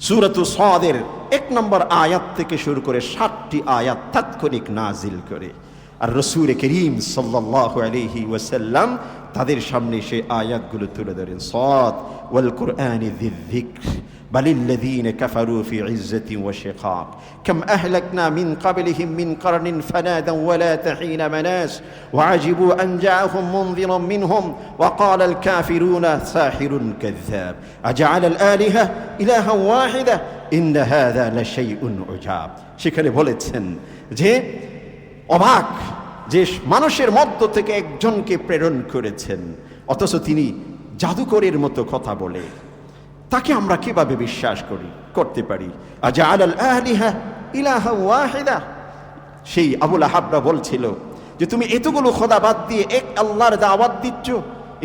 সূরাতু সাদের 1 নম্বর আয়াত থেকে শুরু করে 60টি আয়াত তাৎক্ষণিক নাজিল করে, আর রাসূল করিম সাল্লাল্লাহু আলাইহি ওয়াসাল্লাম তাদের সামনে সেই আয়াতগুলো তুলে ধরেন। সাদ ওয়াল কুরআনি যিযিকর বালিল্লাযীনা কাফারু ফি ইজ্জাতিন ওয়া শিকাক কাম আহলাকনা মিন ক্বাবলিহিম মিন কারনিন ফানাদাউ ওয়া লা তাহিনা মানাস ওয়া আজিবু আন জাআহুম মুনযিরুম মিনহুম ওয়া ক্বালা আল কাফিরুনা সাহিরুন কাযযাব আজআলা আল আলিহা ইলাহান ওয়াহিদা ইন্না হাযা লাশাইউন উজাব। সেখানে বলেছেন যে অবাক যে মানুষের মধ্য থেকে একজনকে প্রেরণ করেছেন, অথচ তিনি জাদুকরের মতো কথা বলে, তাকে আমরা কিভাবে বিশ্বাস করতে পারি? আজআলাল আলিহা ইলাহান ওয়াহিদা। সেই আবু লাহাবরা বলছিল যে তুমি এতগুলো খোদা বাদ দিয়ে এক আল্লাহর দাওয়াত দিচ্ছ,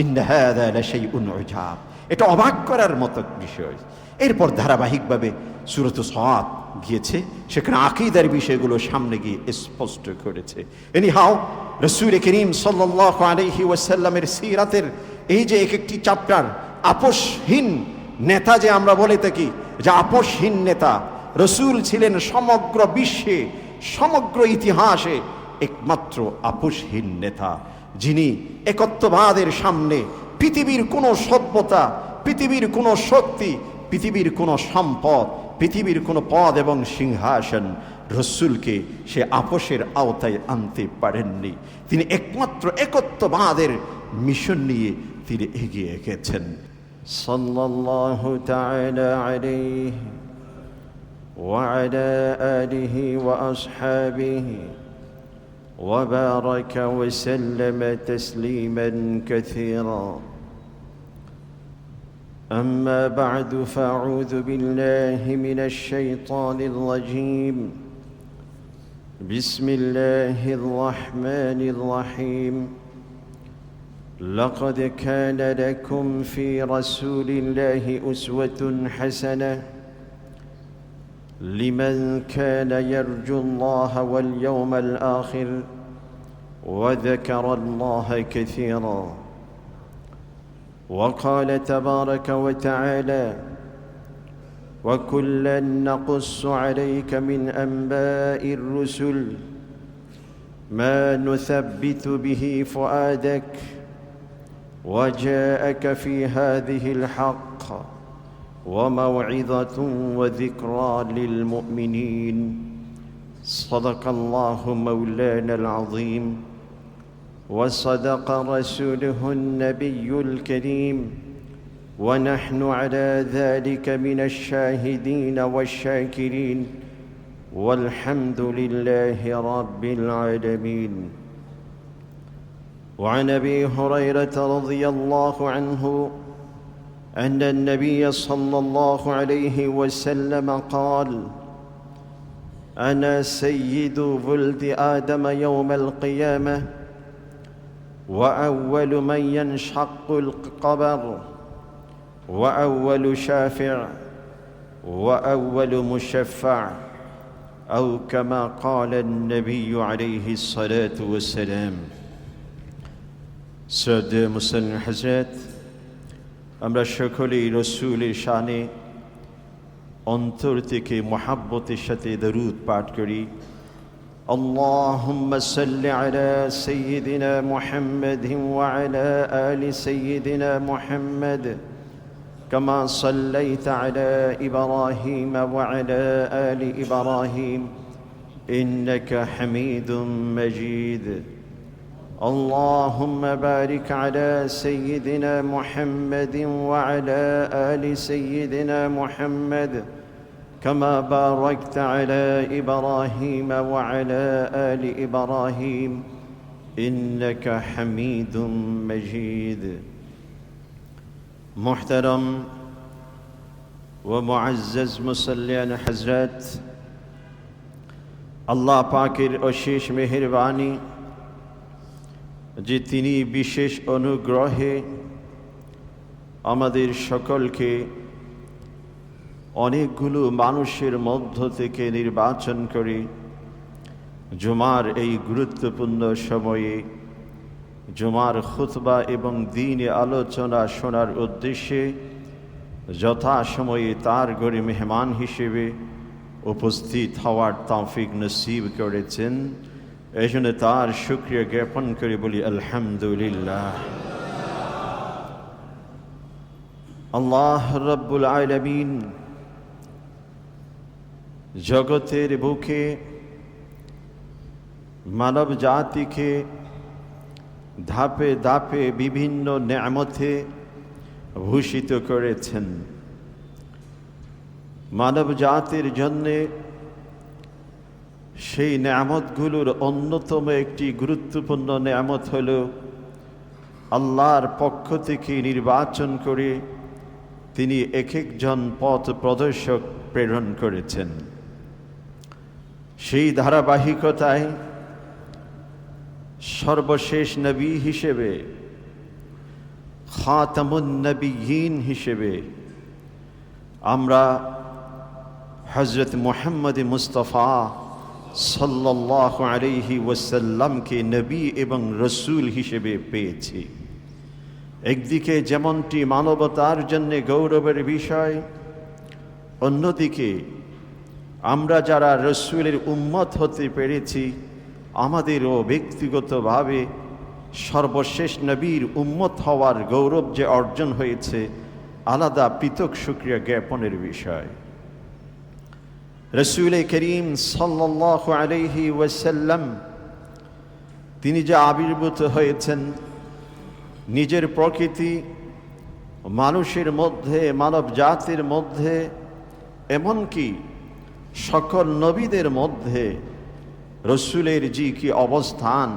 ইন্না হাযা লাশাইউন উজাব, এটা অবাক করার মতো বিষয়। এরপর ধারাবাহিকভাবে সূরাতুস সাদ গিয়েছে, সেখানে আকীদার বিষয়গুলো সামনে গিয়ে স্পষ্ট করেছে। এনিহাও রাসূল করিম সাল্লাল্লাহু আলাইহি ওয়াসাল্লামের সিরাতের এই যে একটি চ্যাপ্টার, আপোষহীন নেতা যে আমরা বলে থাকি, যে আপোষহীন নেতা, রাসূল ছিলেন সমগ্র বিশ্বে, সমগ্র ইতিহাসে একমাত্র আপোষহীন নেতা, যিনি একত্ববাদের সামনে পৃথিবীর কোনো সভ্যতা, পৃথিবীর কোনো শক্তি, পৃথিবীর কোনো সম্পদ, পৃথিবীর কোনো পদ এবং সিংহাসন রাসূলকে সে আপোষের আওতায় আনতে পারেননি। তিনি একমাত্র একত্ববাদের মিশন নিয়ে তিনি এগিয়ে গেছেন। সাল্লাল্লাহু তাআলা আলাইহি ওয়া আলা আলিহি ওয়া আসহাবিহি ওয়া বারাকা ওয়া সাল্লামা তাসলিমান কাসীরা। أما بعد فأعوذ بالله من الشيطان الرجيم. بسم الله الرحمن الرحيم. لقد كان لكم في رسول الله أسوة حسنة لمن كان يرجو الله واليوم الآخر وذكر الله كثيرا. وقال تبارك وتعالى: وكلا نقص عليك من أنباء الرسل ما نثبت به فؤادك وجاءك في هذه الحق وموعظة وذكرى للمؤمنين. صدق الله مولانا العظيم وصدق رسوله النبي الكريم ونحن على ذلك من الشاهدين والشاكرين والحمد لله رب العالمين. وعن أبي هريرة رضي الله عنه أن النبي صلى الله عليه وسلم قال: أنا سيد ولد آدم يوم القيامة وأول من ينشق القبر وأول شافع وأول مشفع أو كما قال النبي عليه الصلاة والسلام. শ্রদ্ধেয় মুসলিম হযরত, আমরা সকলেই রাসূলের শানে অন্তর থেকে মুহাব্বতের সাথে দরুদ পাঠ করি। اللهم صل على سيدنا محمد وعلى آل سيدنا محمد كما صليت على إبراهيم وعلى آل إبراهيم إنك حميد مجيد. اللهم بارك على سيدنا محمد وعلى آل سيدنا محمد كما باركت على إبراهيم وعلى آل إبراهيم إنك حميد مجيد. محترم ومعزز মুসল্লিয়ান হযরত, আল্লাহ পাকের অশেষ মেহেরবানি যে তিনি বিশেষ অনুগ্রহে আমাদের সকলকে অনেকগুলো মানুষের মধ্য থেকে নির্বাচন করে জুমার এই গুরুত্বপূর্ণ সময়ে জুমার খুতবা এবং দ্বীনি আলোচনা শোনার উদ্দেশ্যে যথাসময়ে তার ঘরে মেহমান হিসেবে উপস্থিত হওয়ার তৌফিক নসিব করেছেন। এই জন্য তার শুকরিয়া জ্ঞাপন করে বলি আলহামদুলিল্লাহ। আল্লাহ রাব্বুল আলামিন জগতের বুকে মানব জাতিকে ধাপে ধাপে বিভিন্ন নেয়ামতে ভূষিত করেছেন। মানব জাতির জন্যে সেই নেয়ামতগুলোর অন্যতম একটি গুরুত্বপূর্ণ নেয়ামত হল আল্লাহর পক্ষ থেকে নির্বাচন করে তিনি এক একজন পথ প্রদর্শক প্রেরণ করেছেন। সেই ধারাবাহিকতায় সর্বশেষ নবী হিসেবে, খাতামুন নবিয়্যিন হিসেবে আমরা হযরত মুহাম্মদ মুস্তাফা সাল্লাল্লাহু আলাইহি ওয়াসাল্লামকে নবী এবং রসূল হিসেবে পেয়েছি। একদিকে যেমনটি মানবতার জন্য গৌরবের বিষয়, অন্যদিকে আমরা যারা রসূলের উম্মত হতে পেরেছি আমাদেরও ব্যক্তিগতভাবে সর্বশেষ নবীর উম্মত হওয়ার গৌরব যে অর্জন হয়েছে আলাদা পৃথক শুকরিয়া জ্ঞাপনের বিষয়। রসূল করিম সাল্লাল্লাহু আলাইহি ওয়াসাল্লাম তিনি যে আবির্ভূত হয়েছেন, নিজের প্রকৃতি মানুষের মধ্যে, মানব জাতির মধ্যে, এমনকি সকল নবীদের মধ্যে রসূলের যে কি অবস্থান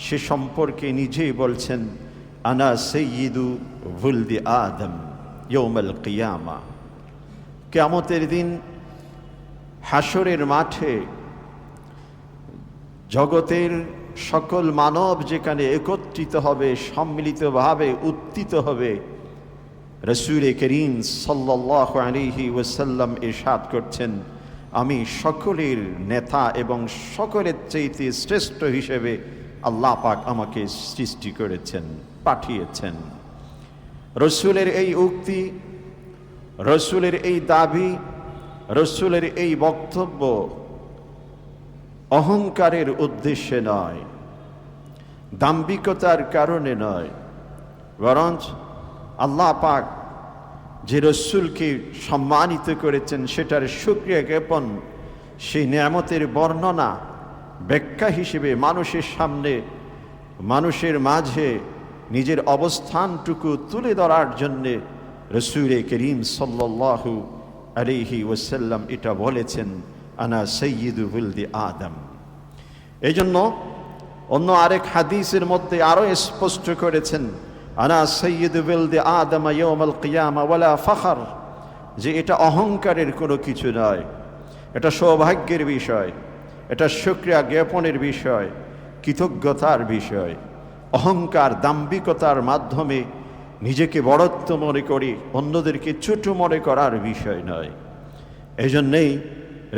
সে সম্পর্কে নিজেই বলছেন, আনা সাইয়্যিদু ওয়ালদি আদম ইয়াউমাল কিয়ামা। কিয়ামতের দিন হাসরের মাঠে জগতের সকল মানব যেখানে একত্রিত হবে, সম্মিলিতভাবে উত্থিত হবে, রসূল করিম সাল্লাল্লাহু আলাইহি ওয়াসাল্লাম ইরশাদ করছেন, আমি সকলের নেতা এবং সকলের চাইতে শ্রেষ্ঠ হিসেবে আল্লাহ পাক আমাকে সৃষ্টি করেছেন, পাঠিয়েছেন। রসূলের এই উক্তি, রসূলের এই দাবি, রসূলের এই বক্তব্য অহংকারের উদ্দেশ্যে নয়, দাম্ভিকতার কারণে নয়, বরঞ্চ আল্লাহ পাক যে রসূলকে সম্মানিত করেছেন সেটার শুকরিয়া জ্ঞাপন, সেই নেয়ামতের বর্ণনা ব্যাখ্যা হিসেবে মানুষের সামনে, মানুষের মাঝে নিজের অবস্থানটুকু তুলে ধরার জন্যে রসূল করিম সাল্লাল্লাহু আলাইহি ওয়াসাল্লাম এটা বলেছেন, আনা সাইয়্যিদু ওয়ালদি আদম। এই জন্য অন্য আরেক হাদিসের মধ্যে আরো স্পষ্ট করেছেন, আনা সাইয়্যিদু ওয়ালদি আদম ইয়াউমাল কিয়ামা ওয়ালা ফখর, যে এটা অহংকারের কোনো কিছু নয়, এটা সৌভাগ্যের বিষয়, এটা শুকরিয়া জ্ঞাপনের বিষয়, কৃতজ্ঞতার বিষয়। অহংকার, দাম্ভিকতার মাধ্যমে নিজেকে বড়ত্ব মনে করি, অন্যদেরকে ছোট মনে করার বিষয় নয়। এই জন্যেই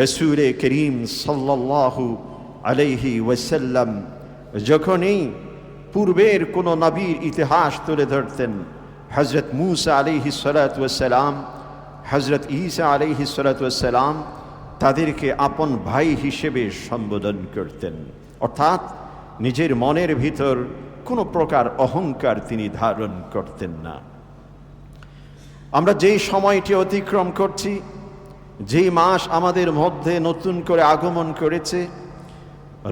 রসূল করিম সাল্লাল্লাহু আলাইহি ওয়াসাল্লাম যখনই পূর্বের কোনো নবীর ইতিহাস তুলে ধরতেন, হযরত মূসা আলাইহিস সালাতু ওয়াস সালাম, হযরত ঈসা আলাইহিস সালাতু ওয়াস সালাম, তাদেরকে আপন ভাই হিসেবে সম্বোধন করতেন, অর্থাৎ নিজের মনের ভিতর কোনো প্রকার অহংকার তিনি ধারণ করতেন না। আমরা যেই সময়টি অতিক্রম করছি, যেই মাস আমাদের মধ্যে নতুন করে আগমন করেছে,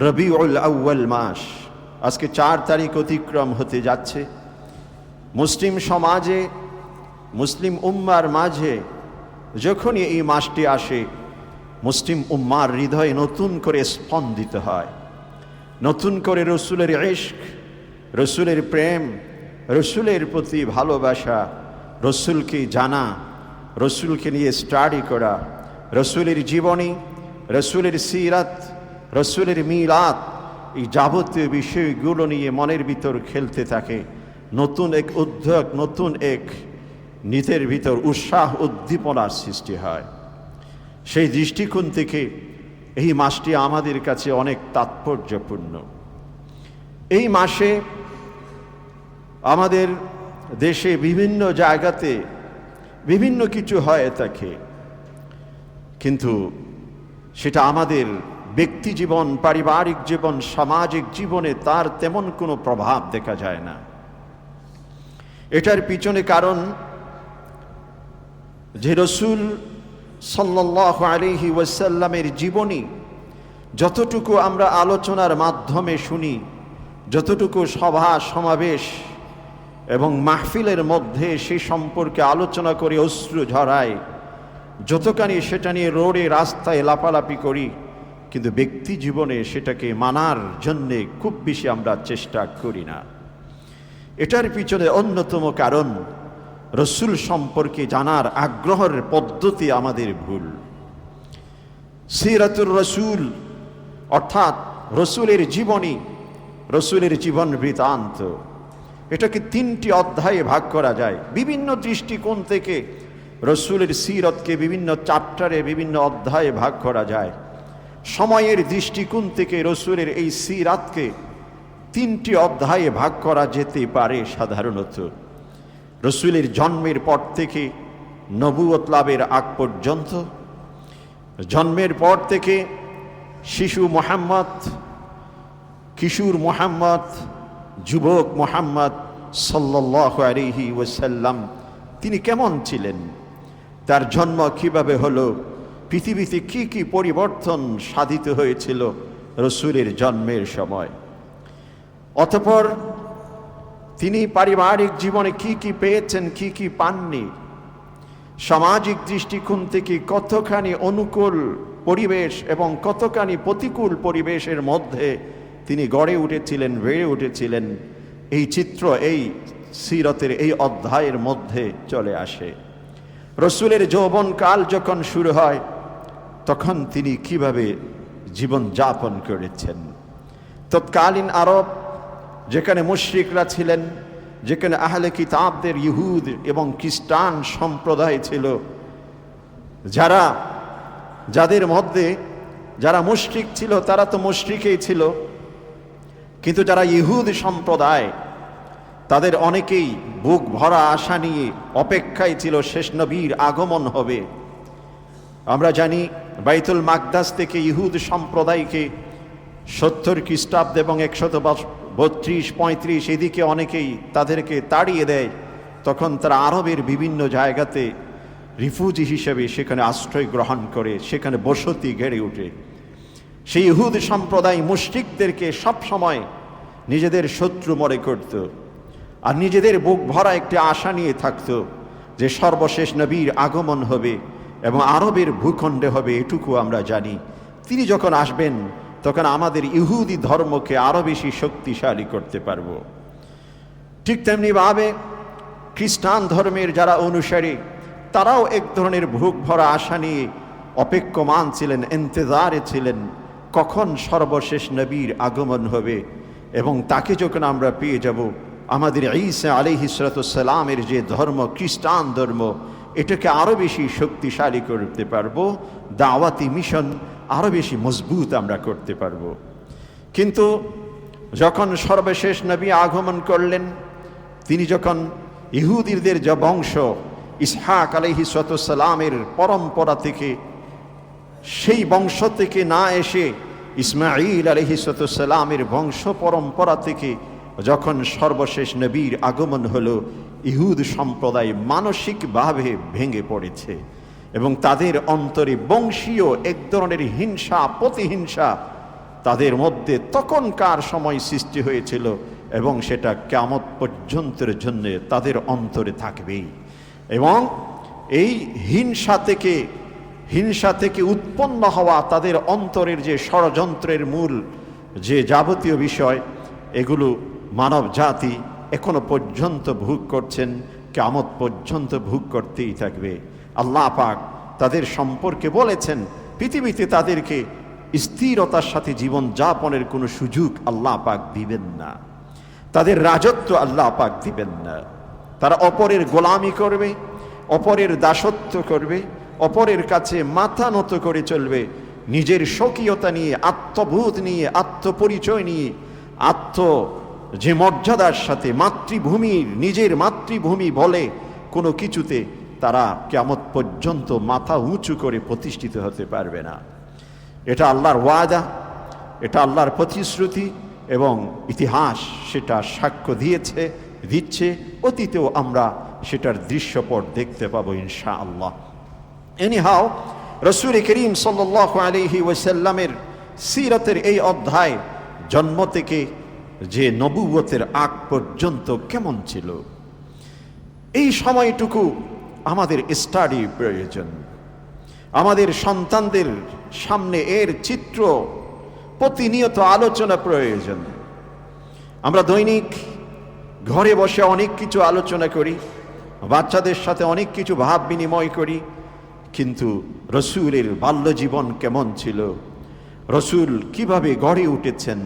রবিউল আউয়াল মাস, আজকে 4 তারিখ অতিক্রম হতে যাচ্ছে। মুসলিম সমাজে, মুসলিম উম্মার মাঝে যখনই এই মাসটি আসে, মুসলিম উম্মার হৃদয়ে নতুন করে স্পন্দিত হয়, নতুন করে রসূলের ইশক, রসূলের প্রেম, রসূলের প্রতি ভালোবাসা, রসূলকে জানা, রসূলকে নিয়ে স্টাডি করা, রসূলের জীবনী, রসূলের সিরাত, রসূলের মিলাদ, এই যাবতীয় বিষয়গুলো নিয়ে মনের ভিতর খেলতে থাকে। নতুন এক উদ্যোগ, নতুন এক নিজের ভিতর উৎসাহ উদ্দীপনার সৃষ্টি হয়। সেই দৃষ্টিকোণ থেকে এই মাসটি আমাদের কাছে অনেক তাৎপর্যপূর্ণ। এই মাসে আমাদের দেশে বিভিন্ন জায়গাতে বিভিন্ন কিছু হয়ে থাকে, কিন্তু সেটা আমাদের ব্যক্তি জীবন, পারিবারিক জীবন, সামাজিক জীবনে তার তেমন কোনো প্রভাব দেখা যায় না। এটার পিছনে কারণ যে রাসূল সাল্লাল্লাহু আলাইহি ওয়াসাল্লামের জীবনী যতটুকু আমরা আলোচনার মাধ্যমে শুনি, যতটুকু সভা সমাবেশ এবং মাহফিলের মধ্যে সে সম্পর্কে আলোচনা করে অশ্রু ঝরায়, যতখানি সেটা নিয়ে রোডে রাস্তায় লাপালাপি করি, কিন্তু ব্যক্তি জীবনে সেটাকে মানার জন্যে খুব বেশি আমরা চেষ্টা করি না। এটার পিছনে অন্যতম কারণ রাসূল সম্পর্কে জানার আগ্রহের পদ্ধতি আমাদের ভুল। সিরাতুর রাসূল অর্থাৎ রাসূলের জীবনী, রাসূলের জীবন বৃত্তান্ত, এটাকে 3টি অধ্যায়ে ভাগ করা যায়। বিভিন্ন দৃষ্টিকোণ থেকে রাসূলের সিরতকে বিভিন্ন চ্যাপ্টারে, বিভিন্ন অধ্যায়ে ভাগ করা যায়। সময়ের দৃষ্টিকোণ থেকে রাসূলের এই সিরাতকে 3টি অধ্যায়ে ভাগ করা যেতে পারে। সাধারণত রাসূলের জন্মের পর থেকে নবুয়ত লাভের আগ পর্যন্ত, জন্মের পর থেকে শিশু মুহাম্মদ, কিশোর মুহাম্মদ, যুবক মুহাম্মদ সাল্লাল্লাহু আলাইহি ওয়াসাল্লাম তিনি কেমন ছিলেন, তার জন্ম কিভাবে হলো, পৃথিবীতে কি কি পরিবর্তন সাধিত হয়েছিল রাসূলের জন্মের সময়। অতঃপর তিনি পারিবারিক জীবনে কি কি পেয়েছেন, কি কি পাননি, সামাজিক দৃষ্টিকোণ থেকে কতখানি অনুকূল পরিবেশ এবং কতখানি প্রতিকূল পরিবেশের মধ্যে তিনি গড়ে উঠেছিলেন, বেড়ে উঠেছিলেন, এই চিত্র এই সিরতের এই অধ্যায়ের মধ্যে চলে আসে। রাসূলের যৌবনকাল যখন শুরু হয় তখন তিনি কিভাবে জীবন যাপন করেছেন। তৎকালীন আরব, যেখানে মুশরিকরা ছিলেন, যেখানে আহলে কিতাবদের ইহুদ এবং খ্রিস্টান সম্প্রদায় ছিল, যাদের মধ্যে যারা মুশরিক ছিল তারা তো মুশরিকই ছিল, কিন্তু যারা ইহুদ সম্প্রদায় তাদের অনেকেই বুক ভরা আশা নিয়ে অপেক্ষায় ছিল শেষ নবীর আগমন হবে। আমরা জানি বাইতুল মাকদাস থেকে ইহুদ সম্প্রদায়কে 70 খ্রিস্টাব্দ এবং 132-35 এদিকে অনেকেই তাদেরকে তাড়িয়ে দেয়। তখন তারা আরবের বিভিন্ন জায়গাতে রিফিউজি হিসেবে সেখানে আশ্রয় গ্রহণ করে, সেখানে বসতি গড়ে ওঠে। সেই ইহুদ সম্প্রদায় মুশরিকদেরকে সবসময় নিজেদের শত্রু মনে করত, আর নিজেদের বুক ভরা একটি আশা নিয়ে থাকত যে সর্বশেষ নবীর আগমন হবে এবং আরবের ভূখণ্ডে হবে। এটুকু আমরা জানি, তিনি যখন আসবেন তখন আমাদের ইহুদি ধর্মকে আরো বেশি শক্তিশালী করতে পারব। ঠিক তেমনিভাবে খ্রিস্টান ধর্মের যারা অনুসারী তারাও এক ধরনের বুক ভরা আশা নিয়ে অপেক্ষমান ছিলেন, ইন্তজারে ছিলেন কখন সর্বশেষ নবীর আগমন হবে এবং তাকে যখন আমরা পেয়ে যাব, আমাদের ঈসা আলাইহিস সালামের যে ধর্ম, খ্রিস্টান ধর্ম, এটাকে আরো বেশি শক্তিশালী করতে পারবো, দাওয়াতি মিশন আরো বেশি মজবুত আমরা করতে পারবো। কিন্তু যখন সর্বশেষ নবী আগমন করলেন, তিনি যখন ইহুদিদের যে বংশ ইসহাক আলাইহিস সালামের পরম্পরা থেকে, সেই বংশ থেকে না এসে ইসমাঈল আলাইহিস সালামের বংশ পরম্পরা থেকে যখন সর্বশেষ নবীর আগমন হলো, ইহুদ সম্প্রদায় মানসিকভাবে ভেঙে পড়েছে এবং তাদের অন্তরে বংশীয় এক ধরনের হিংসা, প্রতিহিংসা তাদের মধ্যে তখনকার সময় সৃষ্টি হয়েছিল এবং সেটা কিয়ামত পর্যন্তের জন্য তাদের অন্তরে থাকবেই। এবং এই হিংসা থেকে উৎপন্ন হওয়া তাদের অন্তরের যে ষড়যন্ত্রের মূল যে যাবতীয় বিষয়, এগুলো মানব জাতি এখনো পর্যন্ত ভোগ করছেন, কিয়ামত পর্যন্ত ভোগ করতেই থাকবে। আল্লাহ পাক তাদের সম্পর্কে বলেছেন, পৃথিবীতে তাদেরকে স্থিরতার সাথে জীবন যাপনের কোনো সুযোগ আল্লাহ পাক দিবেন না, তাদের রাজত্ব আল্লাহ পাক দিবেন না। তারা অপরের গোলামি করবে, অপরের দাসত্ব করবে, অপরের কাছে মাথা নত করে চলবে, নিজের স্বকীয়তা নিয়ে, আত্মবোধ নিয়ে, আত্মপরিচয় নিয়ে, যে মর্যাদার সাথে মাতৃভূমির, নিজের মাতৃভূমি বলে কোনো কিছুতে তারা কিয়ামত পর্যন্ত মাথা উঁচু করে প্রতিষ্ঠিত হতে পারবে না। এটা আল্লাহর ওয়াদা, এটা আল্লাহর প্রতিশ্রুতি, এবং ইতিহাস সেটা সাক্ষ্য দিচ্ছে। অতীতেও আমরা সেটার দৃশ্যপট দেখতে পাবো ইনশাআল্লাহ। এনিহাও, রাসূল করিম সাল্লাল্লাহু আলাইহি ওয়াসাল্লামের সিরাতের এই অধ্যায় জন্ম থেকে যে নবুয়তের আগ পর্যন্ত কেমন ছিল, এই সময়টুকু আমাদের স্টাডি প্রয়োজন। আমাদের সন্তানদের সামনে এর চিত্র প্রতিনিয়ত আলোচনা প্রয়োজন। আমরা দৈনিক ঘরে বসে অনেক কিছু আলোচনা করি, বাচ্চাদের সাথে অনেক কিছু ভাব বিনিময় করি, কিন্তু রসূলের বাল্যজীবন কেমন ছিল, রসূল কিভাবে গড়ে উঠেছেন,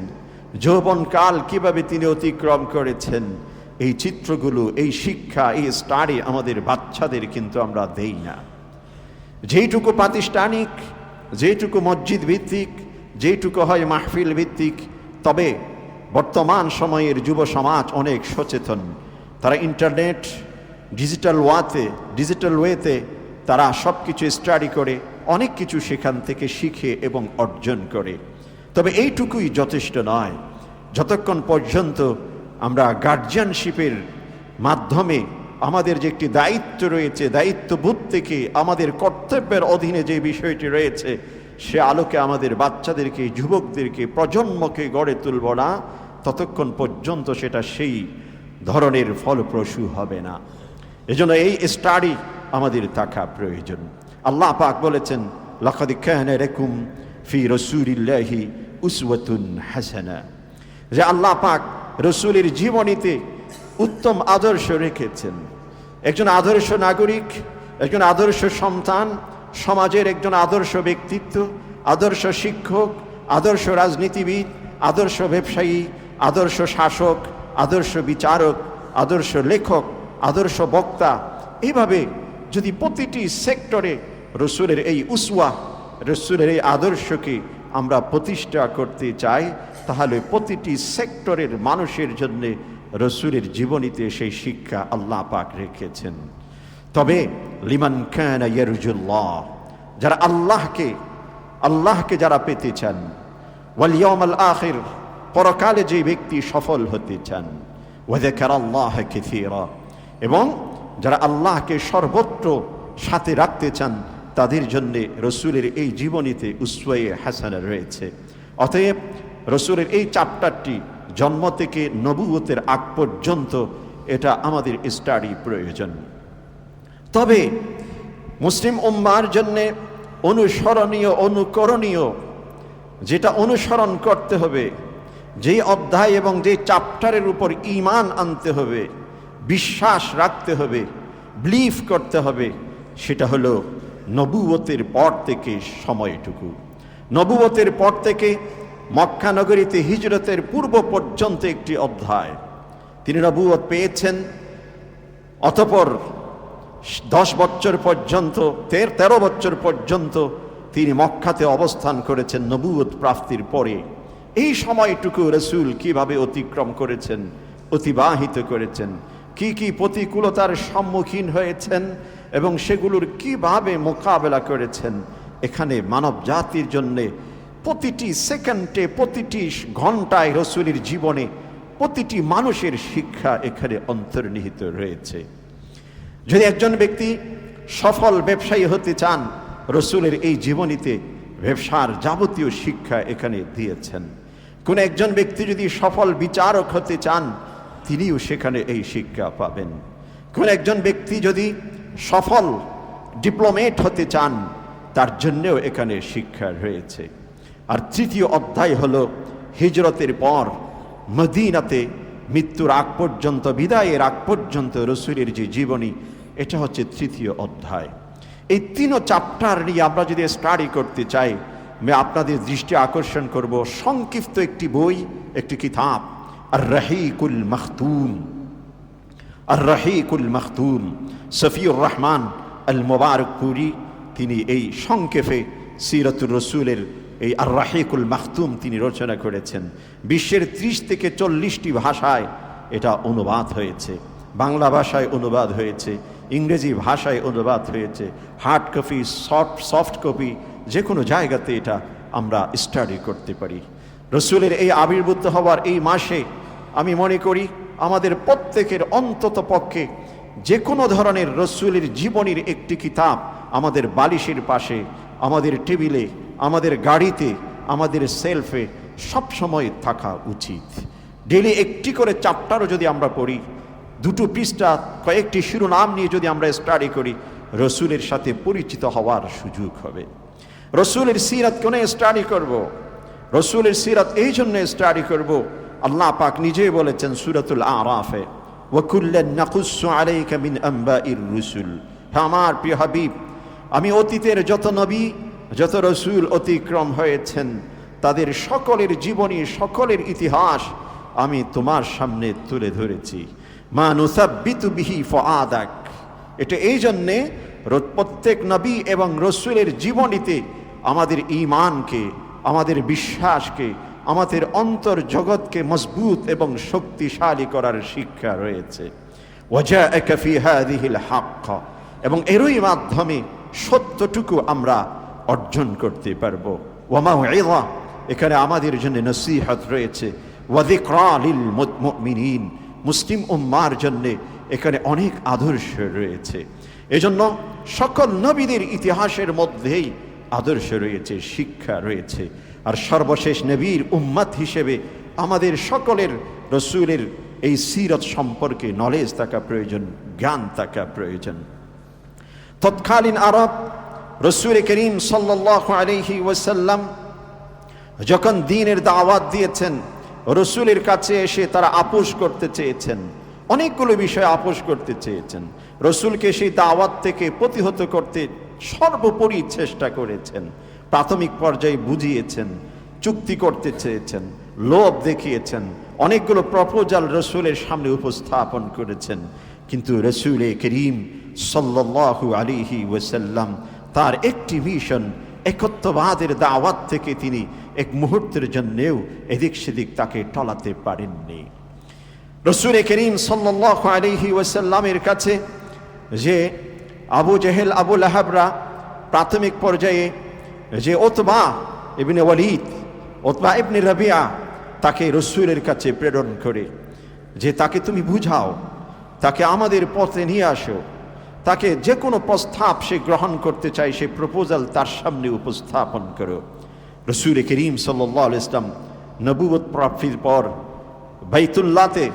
যৌবনকাল কিভাবে তিনি অতিক্রম করেছেন, এই চিত্রগুলো, এই শিক্ষা, এই স্টাডি আমাদের বাচ্চাদের কিন্তু আমরা দেই না। যেইটুকু প্রাতিষ্ঠানিক, যেইটুকু মসজিদ ভিত্তিক, যেইটুকু হয় মাহফিল ভিত্তিক, তবে বর্তমান সময়ের যুব সমাজ অনেক সচেতন। তারা ইন্টারনেট, ডিজিটাল ওয়েতে তারা সব কিছু স্টাডি করে, অনেক কিছু সেখান থেকে শিখে এবং অর্জন করে। তবে এইটুকুই যথেষ্ট নয়। যতক্ষণ পর্যন্ত আমরা গার্জিয়ানশিপের মাধ্যমে আমাদের যে একটি দায়িত্ব রয়েছে, দায়িত্ববোধ থেকে আমাদের কর্তব্যের অধীনে যে বিষয়টি রয়েছে, সে আলোকে আমাদের বাচ্চাদেরকে, যুবকদেরকে, প্রজন্মকে গড়ে তুলব না, ততক্ষণ পর্যন্ত সেটা সেই ধরনের ফলপ্রসূ হবে না। এজন্য এই স্টাডি আমাদের থাকা প্রয়োজন। আল্লাহ পাক বলেছেন, লাকাদ কানা লাকুম ফি রাসূলিল্লাহি উসওয়াতুন হাসানা, যে আল্লাহ পাক রসূলের জীবনীতে উত্তম আদর্শ রেখেছেন। একজন আদর্শ নাগরিক, একজন আদর্শ সন্তান, সমাজের একজন আদর্শ ব্যক্তিত্ব, আদর্শ শিক্ষক, আদর্শ রাজনীতিবিদ, আদর্শ ব্যবসায়ী, আদর্শ শাসক, আদর্শ বিচারক, আদর্শ লেখক, আদর্শ বক্তা, এইভাবে যদি প্রতিটি সেক্টরে রসূলের এই উসওয়া, রসূলের এই আদর্শকে আমরা প্রতিষ্ঠা করতে চাই, তাহলে প্রতিটি সেক্টরের মানুষের জন্য রসূলের জীবনীতে সেই শিক্ষা আল্লাহ পাক রেখেছেন। তবে লিমান কানা ইয়ারজুল্লাহ, যারা আল্লাহকে যারা পেতে চান, ওয়াল ইয়াউমাল আখির, পরকালে যে ব্যক্তি সফল হতে চান, ওয়া যাকারাল্লাহ কাসীরা, এবং যারা আল্লাহকে সর্বত্র সাথে রাখতে চান, তাদের জন্য রসূলের এই জীবনীতে উসওয়ায়ে হাসানা রয়েছে। অতএব রসূলের এই চ্যাপ্টারটি জন্ম থেকে নবুয়তের আগ পর্যন্ত এটা আমাদের স্টাডি প্রয়োজন। তবে মুসলিম উম্মার জন্য অনুসরণীয়, অনুকরণীয়, যেটা অনুসরণ করতে হবে, যেই অধ্যায় এবং যেই চ্যাপ্টারের উপর ঈমান আনতে হবে, বিশ্বাস রাখতে হবে, বিলিভ করতে হবে, সেটা হলো নবুয়তের পর থেকে সময়টুকু। নবুয়তের পর থেকে মক্কা নগরীতে হিজরতের পূর্ব পর্যন্ত একটি অধ্যায়। তিনি নবুয়ত পেয়েছেন, অতঃপর 10 বছর পর্যন্ত, 13 বছর পর্যন্ত তিনি মক্কাতে অবস্থান করেছেন নবুয়ত প্রাপ্তির পরে। এই সময়টুকু রসূল কিভাবে অতিক্রম করেছেন, অতিবাহিত করেছেন, কি কি প্রতিকূলতার সম্মুখীন হয়েছেন এবং সেগুলোর কিভাবে মোকাবেলা করেছেন, এখানে মানব জাতির জন্যে প্রতিটি সেকেন্ডে, প্রতিটি ঘন্টায় রসূলের জীবনে প্রতিটি মানুষের শিক্ষা এখানে অন্তর্নিহিত রয়েছে। যদি একজন ব্যক্তি সফল ব্যবসায়ী হতে চান, রসূলের এই জীবনীতে ব্যবসার যাবতীয় শিক্ষা এখানে দিয়েছেন। কোন একজন ব্যক্তি যদি সফল বিচারক হতে চান, তিনিও সেখানে এই শিক্ষা পাবেন। কোন একজন ব্যক্তি যদি সফল ডিপ্লোমেট হতে চান, তার জন্যও এখানে শিক্ষা রয়েছে। আর তৃতীয় অধ্যায় হলো হিজরতের পর মদিনাতে মৃত্যুর আগ পর্যন্ত, বিদায়ের আগ পর্যন্ত রসূলের যে জীবনী, এটা হচ্ছে তৃতীয় অধ্যায়। এই 3 চ্যাপ্টার নিয়ে আমরা যদি স্টাডি করতে চাই, আমি আপনাদের দৃষ্টি আকর্ষণ করব সংক্ষিপ্ত একটি বই, একটি কিতাব, আর রহিকুল মখতুম। আর রহিকুল মখতুম সফিউর রহমান আল মুবারকপুরি, তিনি এই সংক্ষেপে সিরাতুর রসূলের এই আর রহিকুল মখতুম তিনি রচনা করেছেন। বিশ্বের 30 থেকে 40টি ভাষায় এটা অনুবাদ হয়েছে, বাংলা ভাষায় অনুবাদ হয়েছে, ইংরেজি ভাষায় অনুবাদ হয়েছে, হার্ড কপি, সফট কপি, যে কোনো জায়গাতে এটা আমরা স্টাডি করতে পারি। রসুলের এই আবির্ভূত হওয়ার এই মাসে আমি মনে করি আমাদের প্রত্যেকের অন্তত পক্ষে যে কোনো ধরনের রসুলের জীবনীর একটি কিতাব আমাদের বালিশের পাশে, আমাদের টেবিলে, আমাদের গাড়িতে, আমাদের সেলফে সবসময় থাকা উচিত। ডেলি একটি করে চ্যাপ্টারও যদি আমরা পড়ি, দুটো পৃষ্ঠা কয়েকটি শিরোনাম নিয়ে যদি আমরা স্টাডি করি, রসুলের সাথে পরিচিত হওয়ার সুযোগ হবে। রসুলের সিরাত কেন স্টাডি করব? রসুলের সিরাত এই জন্য স্টাডি করব, আল্লাহ পাক নিজেই বলেছেন সূরাতুল আরাফে, ওয়াকুল্লান নাকুসসু আলাইকা মিন আনবাইর রুসুল। হ্যাঁ আমার প্রিয় হাবিব, আমি অতীতের যত নবী, যত রসুল অতিক্রম হয়েছেন, তাদের সকলের জীবনী, সকলের ইতিহাস আমি তোমার সামনে তুলে ধরেছি। মা নুসাব্বিতু বিহি ফুআদাক। এটা এই জন্যে প্রত্যেক নবী এবং রসুলের জীবনীতে আমাদের ঈমানকে, আমাদের বিশ্বাসকে, আমাদের অন্তর জগৎকে মজবুত এবং শক্তিশালী করার শিক্ষা রয়েছে। ওয়াজাআকা ফি হাযিহিল হক, এবং এরই মাধ্যমে সত্যটুকু আমরা অর্জন করতে পারবো। ওয়া মাউইযা, এখানে আমাদের জন্য নসিহত রয়েছে। ওয়া যিকরা লিল মুমিনিন, মুসলিম উম্মার জন্য এখানে অনেক আদর্শ রয়েছে। এজন্য সকল নবীদের ইতিহাসের মধ্যেই আদর্শ রয়েছে, শিক্ষা রয়েছে। আর সর্বশেষ নবীর উম্মত হিসেবে আমাদের সকলের রসুলের এই সিরত সম্পর্কে নলেজ থাকা প্রয়োজন, জ্ঞান থাকা প্রয়োজন। তৎকালীন আরব রসুল করিম সাল্লাল্লাহু আলাইহি ওয়াসাল্লাম যখন দ্বীনের দাওয়াত দিয়েছেন, রসুলের কাছে এসে তারা আপোষ করতে চেয়েছেন, অনেকগুলো বিষয় আপোষ করতে চেয়েছেন। রসুলকে সেই দাওয়াত থেকে প্রতিহত করতে সর্বোপরি চেষ্টা করেছেন। প্রাথমিক পর্যায়ে বুঝিয়েছেন, চুক্তি করতে চেয়েছেন, লোভ দেখিয়েছেন, অনেকগুলো প্রপোজাল রসুলের সামনে উপস্থাপন করেছেন। কিন্তু রসুল করিম সাল্লাল্লাহু আলাইহি ওয়াসাল্লাম তার একটি মিশন, একত্ববাদের দাওয়াত থেকে তিনি এক মুহূর্তের জন্যেও এদিক সেদিক তাকে টলাতে পারেননি। রসুল করিম সাল্লাল্লাহু আলাইহি ওয়াসাল্লামের কাছে যে আবু জেহেল, আবু লাহাবরা প্রাথমিক পর্যায়ে যে Utba ibn Walid, Utba ibn Rabia তাকে রসুলের কাছে প্রেরণ করে যে তাকে তুমি বুঝাও, তাকে আমাদের পথে নিয়ে আসো, তাকে যে কোনো প্রস্তাব সে গ্রহণ করতে চায়, সে প্রপোজাল তার সামনে উপস্থাপন করো। রসুল করিম সাল্লাল্লাহু আলাইহি ওয়াসাল্লাম নবুয়ত প্রাপ্তির পর বাইতুল্লাহতে,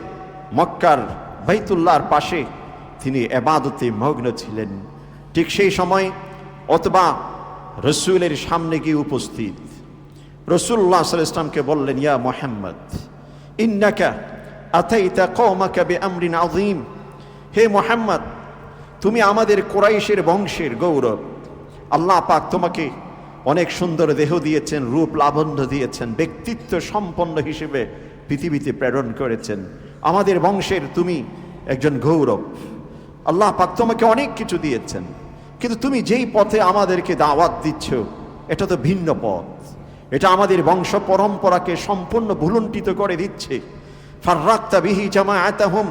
মক্কার বাইতুল্লাহর পাশে তিনি ইবাদতে মগ্ন ছিলেন। ঠিক সেই সময় উতবা রসুলের সামনে গিয়ে উপস্থিত। রাসূলুল্লাহ সাল্লাল্লাহু আলাইহি ওয়াসাল্লামকে বললেন, ইয়া মুহাম্মদ ইন্নাকা আতাইতা কওমাকা বিআমরিন আযীম। হে মুহাম্মদ, তুমি আমাদের কুরাইশের বংশের গৌরব। আল্লাহ পাক তোমাকে অনেক সুন্দর দেহ দিয়েছেন, রূপ লাবণ্য দিয়েছেন, ব্যক্তিত্ব সম্পন্ন হিসেবে পৃথিবীতে প্রেরণ করেছেন। আমাদের বংশের তুমি একজন গৌরব। আল্লাহ পাক তোমাকে অনেক কিছু দিয়েছেন, কিন্তু তুমি যেই পথে আমাদেরকে দাওয়াত দিচ্ছ এটা তো ভিন্ন পথ। এটা আমাদের বংশ পরম্পরাকে সম্পূর্ণ ভুলুণ্ঠিত করে দিচ্ছে। ফাররাকতা বিহি জামাআতাহুম,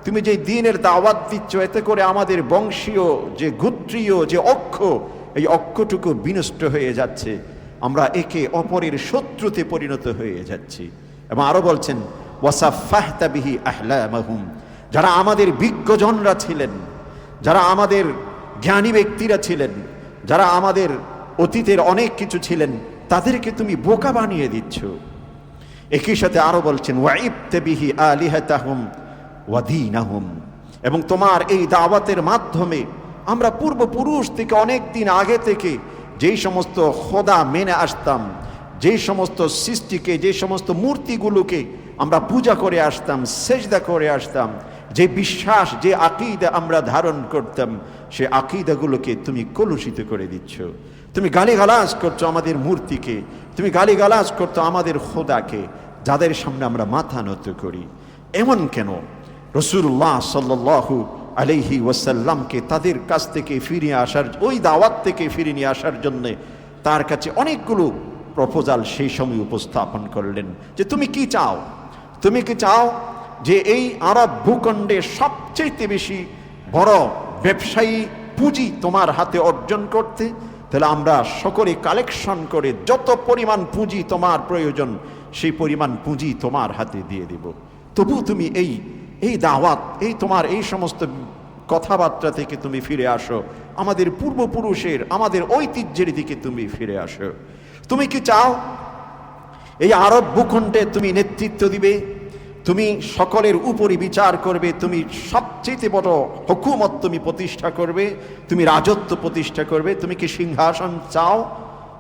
তুমি যে দ্বীনের দাওয়াত দিচ্ছ এতে করে আমাদের বংশীয় যে গোত্রীয় যে অক্ষ, এই অক্ষটুকু বিনষ্ট হয়ে যাচ্ছে। আমরা একে অপরের শত্রুতে পরিণত হয়ে যাচ্ছি। এবং আরো বলছেন, ওয়াসাফাহতা বিহি আহলামাহুম, যারা আমাদের বিজ্ঞজনরা ছিলেন, যারা আমাদের জ্ঞানী ব্যক্তিরা ছিলেন, যারা আমাদের অতীতের অনেক কিছু ছিলেন, তাদেরকে তুমি বোকা বানিয়ে দিচ্ছ। একই সাথে আরো বলছেন, ওয়াইবতা বিহি আলিহাতাহুম ওয়া দীনাহুম, এবং তোমার এই দাওয়াতের মাধ্যমে আমরা পূর্বপুরুষ থেকে অনেক দিন আগে থেকে যেই সমস্ত খোদা মেনে আসতাম, যেই সমস্ত সৃষ্টিকে, যে সমস্ত মূর্তিগুলোকে আমরা পূজা করে আসতাম, সেজদা করে আসতাম, যে বিশ্বাস, যে আকীদা আমরা ধারণ করতাম, সে আকীদাগুলোকে তুমি কলুষিত করে দিচ্ছ। তুমি গালিগালাজ করছো আমাদের মূর্তিকে, তুমি গালিগালাজ করছো আমাদের খোদাকে, যাদের সামনে আমরা মাথা নত করি। এমন কেন? রাসূলুল্লাহ সাল্লাল্লাহু আলাইহি ওয়াসাল্লামকে তাদের কাছ থেকে ফিরিয়ে আসার, ওই দাওয়াত থেকে ফিরিয়ে নিয়ে আসার জন্যে তার কাছে অনেকগুলো প্রপোজাল সেই সময় উপস্থাপন করলেন যে তুমি কি চাও? তুমি কি চাও যে এই আরব ভূখণ্ডে সবচেয়ে বেশি বড় ব্যবসায়ী পুঁজি তোমার হাতে অর্জন করতে, তাহলে আমরা সকলে কালেকশন করে যত পরিমাণ পুঁজি তোমার প্রয়োজন সেই পরিমাণ পুঁজি তোমার হাতে দিয়ে দেব। তবু তুমি এই দাওয়াত, তোমার এই সমস্ত কথাবার্তা থেকে তুমি ফিরে আসো, আমাদের পূর্বপুরুষের, আমাদের ঐতিহ্যের দিকে তুমি ফিরে আসো। তুমি কি চাও এই আরব ভূখণ্ডে তুমি নেতৃত্ব দিবে, তুমি সকলের উপরই বিচার করবে, তুমি সবচেয়ে বড় হুকুমত তুমি প্রতিষ্ঠা করবে, তুমি রাজত্ব প্রতিষ্ঠা করবে? তুমি কি সিংহাসন চাও?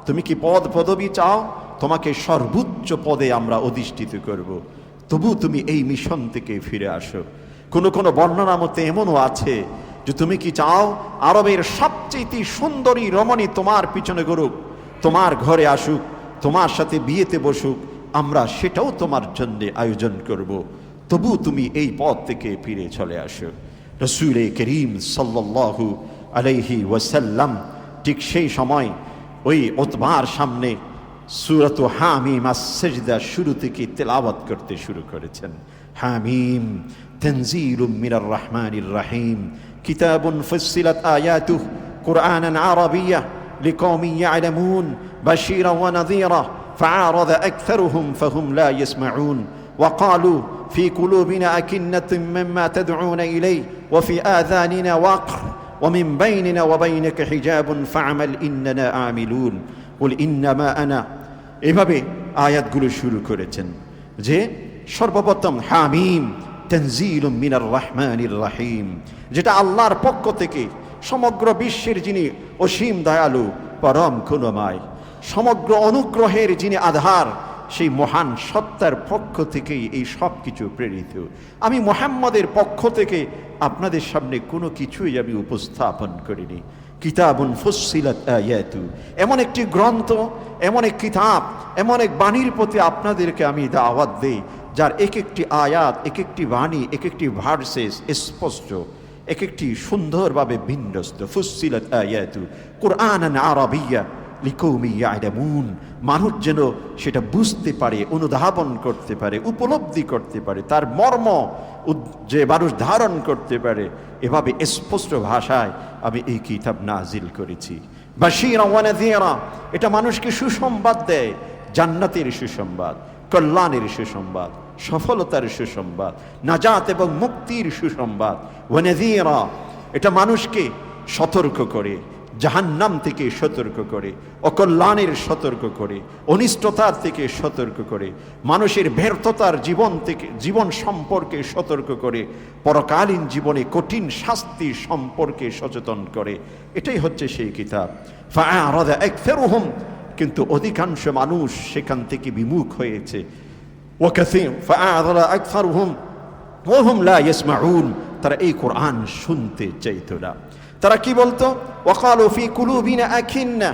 তুমি কি পদ পদবি চাও? তোমাকে সর্বোচ্চ পদে আমরা অধিষ্ঠিত করব। তবু তুমি এই মিশন থেকে ফিরে আসো। কোন বর্ণনা মতে এমনও আছে যে তুমি কি চাও আরবের সবচেয়ে সুন্দরী রমণী তোমার পিছনে ঘুরুক, তোমার ঘরে আসুক, তোমার সাথে বিয়েতে বসুক, আমরা সেটাও তোমার জন্য আয়োজন করব। তবু তুমি এই পথ থেকে ফিরে চলে আসো। রাসূল করিম সাল্লাল্লাহু আলাইহি ওয়াসাল্লাম ঠিক সেই সময় ওই উতবার সামনে সূরাত হামিম আস-সাজদা শুরু থেকে তেলাওয়াত করতে শুরু করেছেন। হামিম তানজিলুম মিনার রহমানির রহিম কিতাবুন ফুসসিলাত আয়াতুহু কুরআনান আরাবিয়্যা লিকওমিন ইয়ালামুন বাশীরান ওয়া নাযীরা فأعرض أكثرهم فهم لا يسمعون وقالوا في قلوبنا أكنة مما تدعون إليه وفي آذاننا وقر ومن بيننا وبينك حجاب فاعمل إننا عاملون قل إنما أنا এভাবে আয়াতগুলো শুরু করেছেন যে সর্বপ্রথম হামিম তানজিলুম মিনার রহমানির রহিম, যেটা আল্লাহর পক্ষ থেকে সমগ্র বিশ্বের যিনি অসীম দয়ালু পরম করুণাময়, সমগ্র অনুগ্রহের যিনি আধার, সেই মহান সত্তার পক্ষ থেকেই এই সব কিছু প্রেরিত। আমি মুহাম্মদের পক্ষ থেকে আপনাদের সামনে কোনো কিছুই আমি উপস্থাপন করিনি। কিতাবুন ফুসসিলাত আয়াতু, এমন একটি গ্রন্থ, এমন এক কিতাব, এমন এক বাণীর প্রতি আপনাদেরকে আমি দাওয়াত দেই যার এক একটি আয়াত, এক একটি বাণী, এক একটি ভার্সেস স্পষ্ট, এক একটি সুন্দরভাবে বিন্যস্ত। ফুসসিলাত আয়াতু কুরআনান আরাবিয়্যা লিকওমি ইয়ালামুন, মানুষ যেন সেটা বুঝতে পারে, অনুধাবন করতে পারে, উপলব্ধি করতে পারে, তার মর্ম যে মানুষ ধারণ করতে পারে, এভাবে স্পষ্ট ভাষায় আমি এই কিতাব নাজিল করেছি। বাশীরা ওয়া নাযীরা, এটা মানুষকে সুসংবাদ দেয়, জান্নাতের সুসংবাদ, কল্যাণের সুসংবাদ, সফলতার সুসংবাদ, নাজাত এবং মুক্তির সুসংবাদ। ওয়া নাযীরা, এটা মানুষকে সতর্ক করে, জাহান্নাম থেকে সতর্ক করে, অকল্যাণের সতর্ক করে, অনিষ্টতার থেকে সতর্ক করে, মানুষের ব্যর্থতার জীবন সম্পর্কে সতর্ক করে, পরকালীন জীবনে কঠিন শাস্তি সম্পর্কে সচেতন করে। এটাই হচ্ছে সেই কিতাব। ফাআরাদা আকসারুহুম, কিন্তু অধিকাংশ মানুষ সেখান থেকে বিমুখ হয়েছে। ওয়াকাসীর ফাআরাদা আকসারুহুম ওয়া হুম লা ইয়াসমাউন, তারা এই কোরআন শুনতে চাইতো না। তারা কি বলতো? ওয়াকালু ফি কুলুবিনা আকিন্না,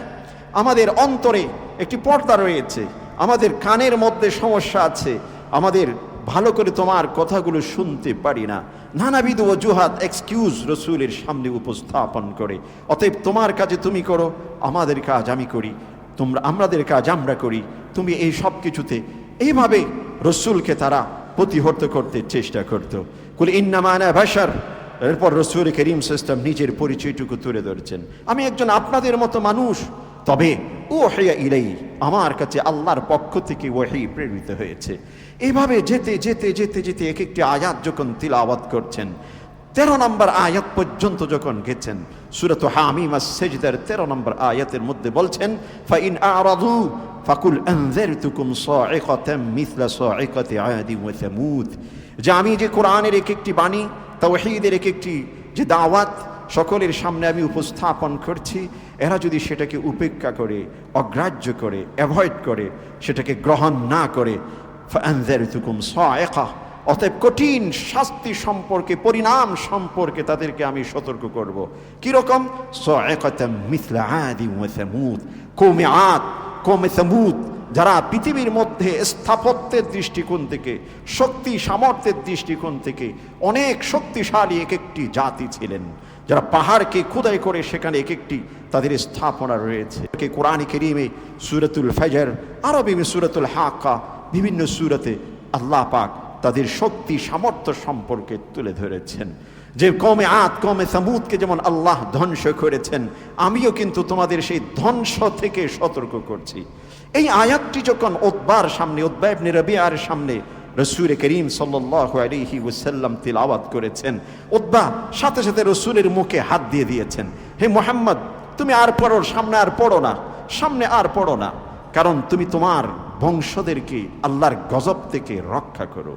আমাদের অন্তরে একটি পর্দা রয়েছে, আমাদের কানের মধ্যে সমস্যা আছে, আমাদের ভালো করে তোমার কথাগুলো শুনতে পারি না। নানাবিধ অজুহাত, এক্সকিউজ রসুলের সামনে উপস্থাপন করে। অতএব তোমার কাজে তুমি করো, আমাদের কাজ আমি করি, আমাদের কাজ আমরা করি, তুমি এই সব কিছুতে, এইভাবে রসুলকে তারা প্রতিহত করতে চেষ্টা করত। কুল ইন্নামা আনা বাশার, এরপর রসুল করিম সাল্লাল্লাহু আলাইহি নিজের পরিচয়টুকু তুলে ধরেছেন, আমি একজন আপনাদের মতো মানুষ, তবে উহিয়া ইলাইহি, আমার কাছে আল্লাহর পক্ষ থেকে ওহী প্রেরিত হয়েছে। এইভাবে যেতে যেতে যেতে যেতে এক একটি আয়াত যখন তিলাওয়াত করছেন, 13 নম্বর আয়াত পর্যন্ত যখন গেছেন, সূরাত হামিম আস-সাজদার 13 নম্বর আয়াতের মধ্যে বলছেন, ফাইন আরাদু ফাকুল আনযারতুকুম সাইকাতাম মিছলা সাইকাতি আদি ওয়া সামুদ, যে আমি যে কোরআনের এক একটি বাণী, তাওহীদের এক একটি যে দাওয়াত সকলের সামনে আমি উপস্থাপন করছি, এরা যদি সেটাকে উপেক্ষা করে, অগ্রাহ্য করে, অ্যাভয়েড করে, সেটাকে গ্রহণ না করে, ফাআনযারতুকুম সাইকা, অতএব কঠিন শাস্তি সম্পর্কে, পরিণাম সম্পর্কে তাদেরকে আমি সতর্ক করব। কিরকম? সাইকাতাম মিছলা আদি ওয়া সামুদ, কওমে আদ, কওমে সামুদ, যারা পৃথিবীর মধ্যে স্থাপত্যের দৃষ্টিকোণ থেকে, শক্তি সামর্থ্যের দৃষ্টিকোণ থেকে অনেক শক্তিশালী এক একটি জাতি ছিলেন, যারা পাহাড়কে খোদাই করে সেখানে এক একটি তাদের স্থাপনা রয়েছে। কোরআন কারীমে সূরাতুল ফজর, আরবি সূরাতুল হাক্কা, বিভিন্ন সূরাতে আল্লাহ পাক তাদের শক্তি সামর্থ্য সম্পর্কে তুলে ধরেছেন। যে কওমে আদ কওমে সামুদকে যেমন আল্লাহ ধ্বংস করেছেন, আমিও কিন্তু তোমাদের সেই ধ্বংস থেকে সতর্ক করছি। এই আয়াতটি যখন উতবার সামনে, উতবা ইবনে রবিআর সামনে রাসূল করিম সাল্লাল্লাহু আলাইহি ওয়াসাল্লাম তিলাওয়াত করেছেন, উতবা সাথে সাথে রাসূলের মুখে হাত দিয়ে দিয়েছেন, হে মুহাম্মদ তুমি আর পড়ো, সামনে আর পড়ো না, সামনে আর পড়ো না, কারণ তুমি তোমার বংশদেরকে আল্লাহর গজব থেকে রক্ষা করো।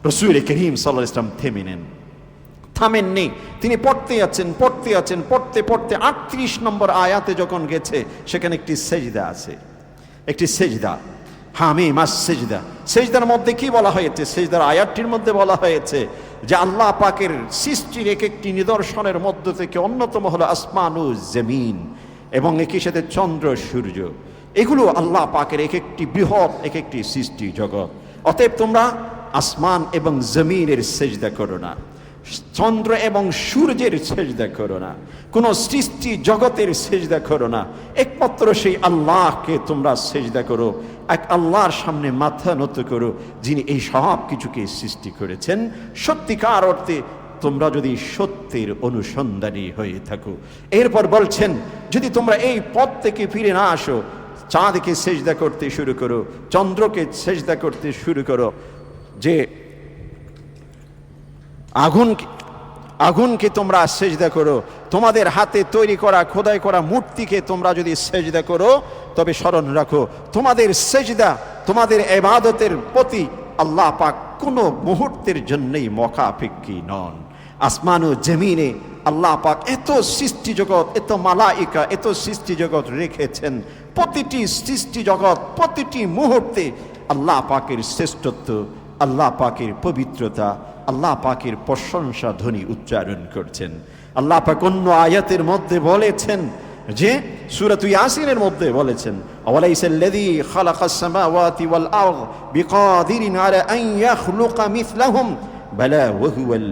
রাসূল করিম সাল্লাল্লাহু আলাইহি ওয়াসাল্লাম থেমে নেন, থামেননি, তিনি পড়তে আছেন, পড়তে 38 নম্বর আয়াতে যখন গেছে সেখানে একটি সেজদা আছে, একটি সেজদা, হামিম আস সেজদা। সেজদার মধ্যে কি বলা হয়েছে? সেজদার আয়াতটির মধ্যে বলা হয়েছে যে আল্লাহ পাকের সৃষ্টির এক একটি নিদর্শনের মধ্য থেকে অন্যতম হলো আসমান ও জমিন, এবং একই সাথে চন্দ্র সূর্য। এগুলো আল্লাহ পাকের এক একটি বৃহৎ এক একটি সৃষ্টি জগৎ। অতএব তোমরা আসমান এবং জমিনের সেজদা করো না, চন্দ্র এবং সূর্যের সেজদা করো না, কোন সৃষ্টি জগতের সেজদা করো না, একমাত্র সেই আল্লাহকে তোমরা সেজদা করো, এক আল্লাহর সামনে মাথা নত করো, যিনি এই সব কিছুকে সৃষ্টি করেছেন। সত্যিকার অর্থে তোমরা যদি সত্যের অনুসন্ধানী হয়ে থাকো। এরপর বলছেন যদি তোমরা এই পথ থেকে ফিরে না আসো, চাঁদকে সেজদা করতে শুরু করো, চন্দ্রকে সেজদা করতে শুরু করো, যে আগুনকে তোমরা সেজদা করো, তোমাদের হাতে তৈরি করা খোদাই করা মূর্তিকে তোমরা যদি সেজদা করো, তবে স্মরণ রাখো তোমাদের সেজদা, তোমাদের ইবাদতের প্রতি আল্লাহ পাক কোনো মুহূর্তের জন্যই মুখাপেক্ষী নন। আসমান ও জমিনে আল্লাহ পাক এত সৃষ্টি জগৎ, এত মালাইকা, এত সৃষ্টি জগৎ রেখেছেন। প্রতিটি সৃষ্টি জগৎ প্রতিটি মুহূর্তে আল্লাহ পাকের শ্রেষ্ঠত্ব, আল্লাহ পাকের পবিত্রতা, আল্লাহ পাকের প্রশংসা ধ্বনি উচ্চারণ করছেন। আল্লাহ পাক অন্য আয়াতের মধ্যে বলেছেন, যে সূরাত ইয়াসিনের মধ্যে বলেছেন, আওয়ালাইসাল্লাযী খালাকাস সামাওয়াতি ওয়াল আরদ বিকাদিরিন আলা আন ইয়াখলুকা মিসলাহুম বালা ওয়া হুয়াল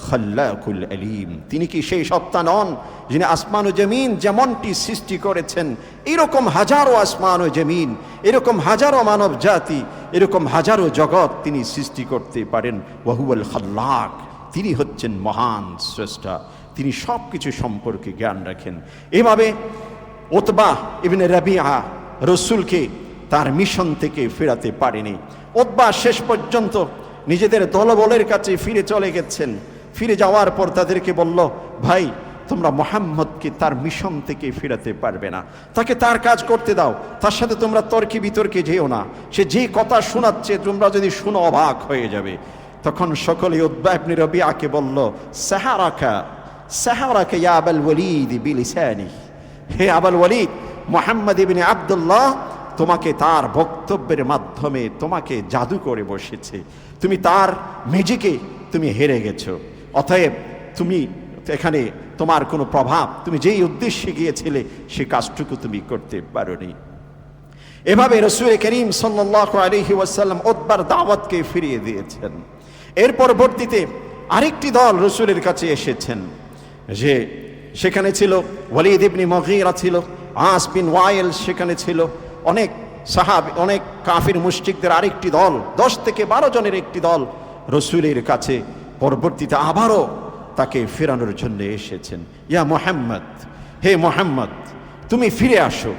খাল্লাকুল আলীম। তিনি কি সেই সত্তা নন যিনি আসমান ও জমিন যেমনটি সৃষ্টি করেছেন, এরকম হাজারো আসমান ও জমিন, এরকম হাজারো মানব জাতি, এরকম হাজারো জগৎ তিনি সৃষ্টি করতে পারেন। ওয়া হুয়াল খাল্লাক, তিনি হচ্ছেন মহান স্রষ্টা, তিনি সব কিছু সম্পর্কে জ্ঞান রাখেন। এভাবে উতবা ইবনে রবিআ রাসূলকে তার মিশন থেকে ফেরাতে পারেনি। উতবা শেষ পর্যন্ত নিজেদের দলবলের কাছে ফিরে চলে গেছেন। ফিরে যাওয়ার পর তাদেরকে বলল, ভাই তোমরা মুহাম্মদকে তার মিশন থেকে ফেরাতে পারবে না, তাকে তার কাজ করতে দাও, তার সাথে তোমরা তর্কে বিতর্কে যেও না, সে যে কথা শোনাচ্ছে তোমরা যদি শুনো অবাক হয়ে যাবে। তখন সকলে উতবা ইবনে রবিআকে বলল, সাহারাকা ইয়া আবাল ওয়ালিদ বিলিসানি, হে আবাল ওয়ালিদ, মুহাম্মদ ইবনে আব্দুল্লাহ তোমাকে তার বক্তব্যের মাধ্যমে তোমাকে জাদু করে বসেছে, তুমি তার ম্যাজিকে তুমি হেরে গেছো, অতএব তুমি এখানে তোমার কোনো প্রভাব, তুমি যেই উদ্দেশ্যে গিয়েছিলে সে কাজটুকু তুমি করতে পারোনি। এভাবে রাসূল করিম সাল্লাল্লাহু আলাইহি ওয়াসাল্লাম উতবার দাওয়াতকে ফিরিয়ে দিয়েছেন। এর পরবর্তীতে আরেকটি দল রাসূলের কাছে এসেছেন, যে সেখানে ছিল ওয়ালিদ ইবনে মুগীরা, ছিল আস বিন ওয়াইল, সেখানে ছিল অনেক সাহাবী, অনেক কাফির মুশরিকদের আরেকটি দল, 10 থেকে 12 জনের একটি দল রাসূলের কাছে পরবর্তীতে আবারও তাকে ফেরানোর জন্য এসেছেন। ইয়া মুহাম্মদ, হে মুহাম্মদ তুমি ফিরে আসো,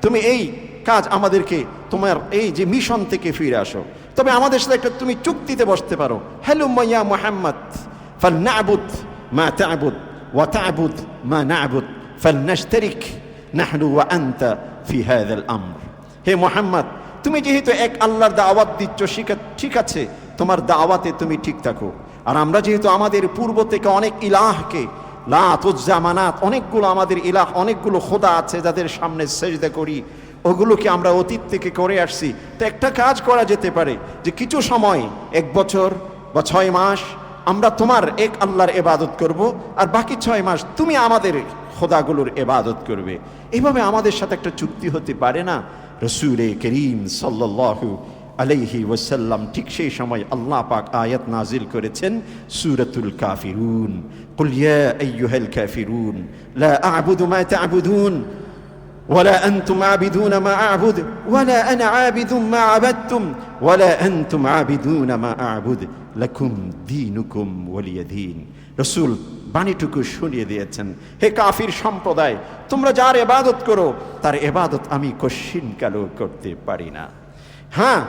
তুমি এই কাজ আমাদেরকে, তোমার এই যে মিশন থেকে ফিরে আসো, তবে আমাদের সাথে একটা তুমি চুক্তিতে বসতে পারো। হালুম্মা ইয়া মুহাম্মদ ফালনা'বুদ মা তা'বুদ ওয়া তা'বুদ মা না'বুদ ফালনাশতারিক নাহনু ওয়া আনতা ফি হাযাল আমর। হে মুহাম্মদ, তুমি যেহেতু এক আল্লাহর দাওয়াত দিচ্ছ, ঠিক আছে, তোমার দাওয়াতে তুমি ঠিক থাকো, আর আমরা যেহেতু আমাদের পূর্ব থেকে অনেক ইলাহকে, লাত উজ্জা মানাত, অনেকগুলো আমাদের ইলাহ, অনেকগুলো খোদা আছে যাদের সামনে সেজদা করি, ওগুলোকে আমরা অতীত থেকে করে আসছি। তো একটা কাজ করা যেতে পারে যে কিছু সময়, 1 বছর বা 6 মাস আমরা তোমার এক আল্লাহর ইবাদত করব, আর বাকি 6 মাস তুমি আমাদের খোদাগুলোর ইবাদত করবে। এইভাবে আমাদের সাথে একটা চুক্তি হতে পারে না? রাসূল করিম সাল্লাল্লাহু আলাইহি ওয়াসাল্লাম ঠিক সেই সময় আল্লাহ পাক আয়াত নাজিল করেছেন সূরাতুল কাফিরুন, কুল ইয়া আইয়ুহাল কাফিরুন লা আ'বুদু মা তা'বুদুন ওয়ালা আনতুম আ'বিদুনা মা আ'বুদ ওয়ালা আনা আ'বিদুম মা আ'বাদতুম ওয়ালা আনতুম আ'বিদুনা মা আ'বুদ লাকুম দীনুকুম ওয়ালিয়া দীন। রসূল বাণীটুকু শুনিয়ে দিয়েছেন, হে কাফির সম্প্রদায়, তোমরা যার ইবাদত করো তার ইবাদত আমি কশিনকালও করতে পারি না। হ্যাঁ,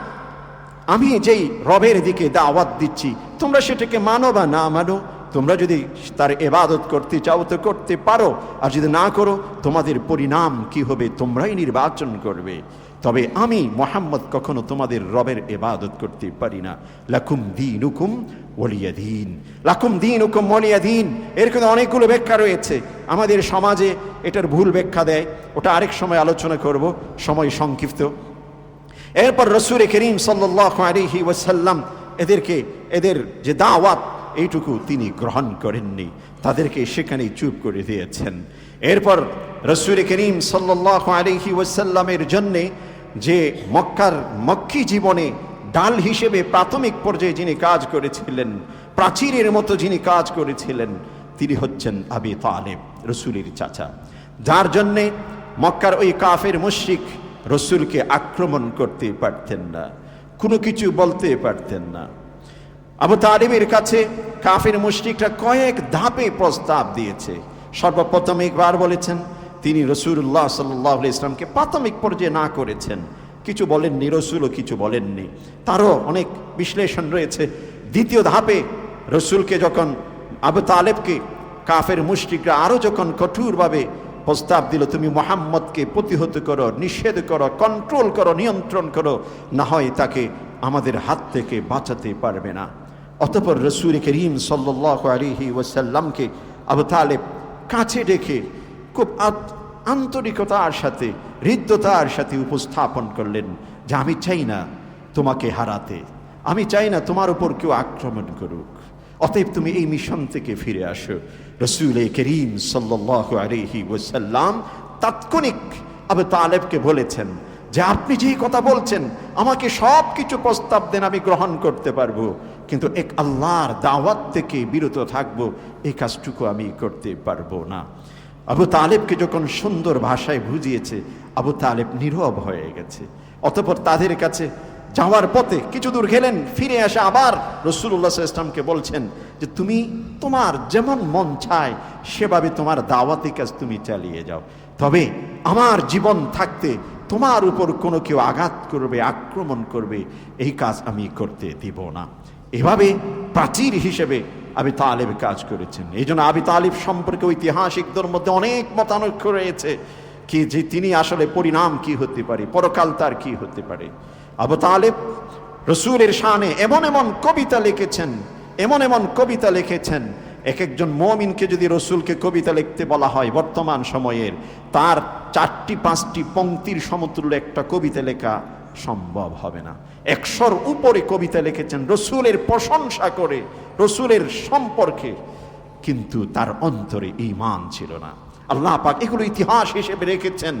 আমি যেই রবের দিকে দাওয়াত দিচ্ছি তোমরা সেটাকে মানো বা না মানো, তোমরা যদি তার ইবাদত করতে চাও তো করতে পারো, আর যদি না করো তোমাদের পরিণাম কি হবে তোমরাই নির্বাচন করবে। তবে আমি মুহাম্মদ কখনো তোমাদের রবের ইবাদত করতে পারি না। লাকুম দীনুকুম ওয়ালিয়া দীন, লাকুম দীনুকুম ওয়ালিয়া দীন, এর কিন্তু অনেকগুলো ব্যাখ্যা রয়েছে। আমাদের সমাজে এটার ভুল ব্যাখ্যা দেয়, ওটা আরেক সময় আলোচনা করব, সময় সংক্ষিপ্ত। এরপর রাসূল করিম সাল্লাল্লাহু আলাইহি ওয়াসাল্লাম এদের যে দাওয়াত এইটুকু তিনি গ্রহণ করেননি, তাদেরকে সেখানেই চুপ করে দিয়েছেন। এরপর রাসূল করিম সাল্লাল্লাহু আলাইহি ওয়াসাল্লামের জন্য যে মক্কি জীবনে ডাল হিসেবে প্রাথমিক পর্যায়ে যিনি কাজ করেছিলেন, প্রাচীরের মতো যিনি কাজ করেছিলেন, তিনি হচ্ছেন আবি তালেব, রাসূলের চাচা, যার জন্যে মক্কার ওই কাফের মুশরিক রসুলকে আক্রমণ করতে পারতেন না, কোনো কিছু বলতে পারতেন না। আবু তালেবের কাছে কাফের মুশরিকরা কয়েক ধাপে প্রস্তাব দিয়েছে। সর্বপ্রথম একবার বলেছেন তিনি রাসূলুল্লাহ সাল্লাল্লাহু আলাইহি ওয়াসাল্লামকে প্রাথমিক পর্যায়ে না করেছেন, কিছু বলেননি, রসুলও কিছু বলেননি, তারও অনেক বিশ্লেষণ রয়েছে। দ্বিতীয় ধাপে রসুলকে যখন আবু তালেবকে কাফের মুশরিকরা আরও যখন কঠোরভাবে প্রস্তাব দিল, তুমি মুহাম্মদকে প্রতিহত করো, নিষেধ করো, কন্ট্রোল করো, নিয়ন্ত্রণ করো, না হয় তাকে আমাদের হাত থেকে বাঁচাতে পারবে না। অতঃপর রাসূল করিম সাল্লাল্লাহু আলাইহি ওয়াসাল্লামকে আবু তালেব কাছে ডেকে খুব আন্তরিকতার সাথে, হৃদ্যতার সাথে উপস্থাপন করলেন যে আমি চাই না তোমাকে হারাতে, আমি চাই না তোমার উপর কেউ আক্রমণ করুক, অতএব তুমি এই মিশন থেকে ফিরে আসো। রাসূল করিম সাল্লাল্লাহু আলাইহি ওয়াসাল্লাম তাৎক্ষণিক আবু তালেবকে বলেছেন যে আপনি যেই কথা বলছেন, আমাকে সব কিছু প্রস্তাব দেন, আমি গ্রহণ করতে পারবো, কিন্তু এক আল্লাহর দাওয়াত থেকে বিরত থাকবো, এই কাজটুকু আমি করতে পারবো না। আবু তালেবকে যখন সুন্দর ভাষায় বুঝিয়েছে, আবু তালেব নীরব হয়ে গেছে। অতঃপর তাদের কাছে যাওয়ার পথে কিছু দূর গেলেন, ফিরে আসে আবার রাসূলুল্লাহ সাল্লাল্লাহু আলাইহি ওয়াসাল্লামকে বলছেন যে তুমি তোমার যেমন মন চায় সেভাবে তোমার দাওয়াতি কাজ তুমি চালিয়ে যাও, তবে আমার জীবন থাকতে তোমার উপর কোনো কেউ আঘাত করবে, আক্রমণ করবে, এই কাজ আমি করতে দিব না। এভাবে প্রাচীর হিসেবে আবি তালেব কাজ করেছেন। এই জন্য আবি তালেব সম্পর্কে ঐতিহাসিকদের মধ্যে অনেক মতানৈক্য রয়েছে কি যে তিনি আসলে পরিণাম কি হতে পারে, পরকাল তার কি হতে পারে। আবু তালেব রসুলের শানে এমন এমন কবিতা লিখেছেন, এমন এমন কবিতা লিখেছেন, এক একজন মুমিনকে যদি রসুলকে কবিতা লিখতে বলা হয় বর্তমান সময়ের, তার 4-5টি পংক্তির সমতুল্য একটা কবিতা লেখা সম্ভব হবে না। 100-র উপরে কবিতা লিখেছেন রসুলের প্রশংসা করে, রসুলের সম্পর্কে, কিন্তু তার অন্তরে ঈমান ছিল না। আল্লাহ পাক এগুলো ইতিহাস হিসেবে রেখেছেন।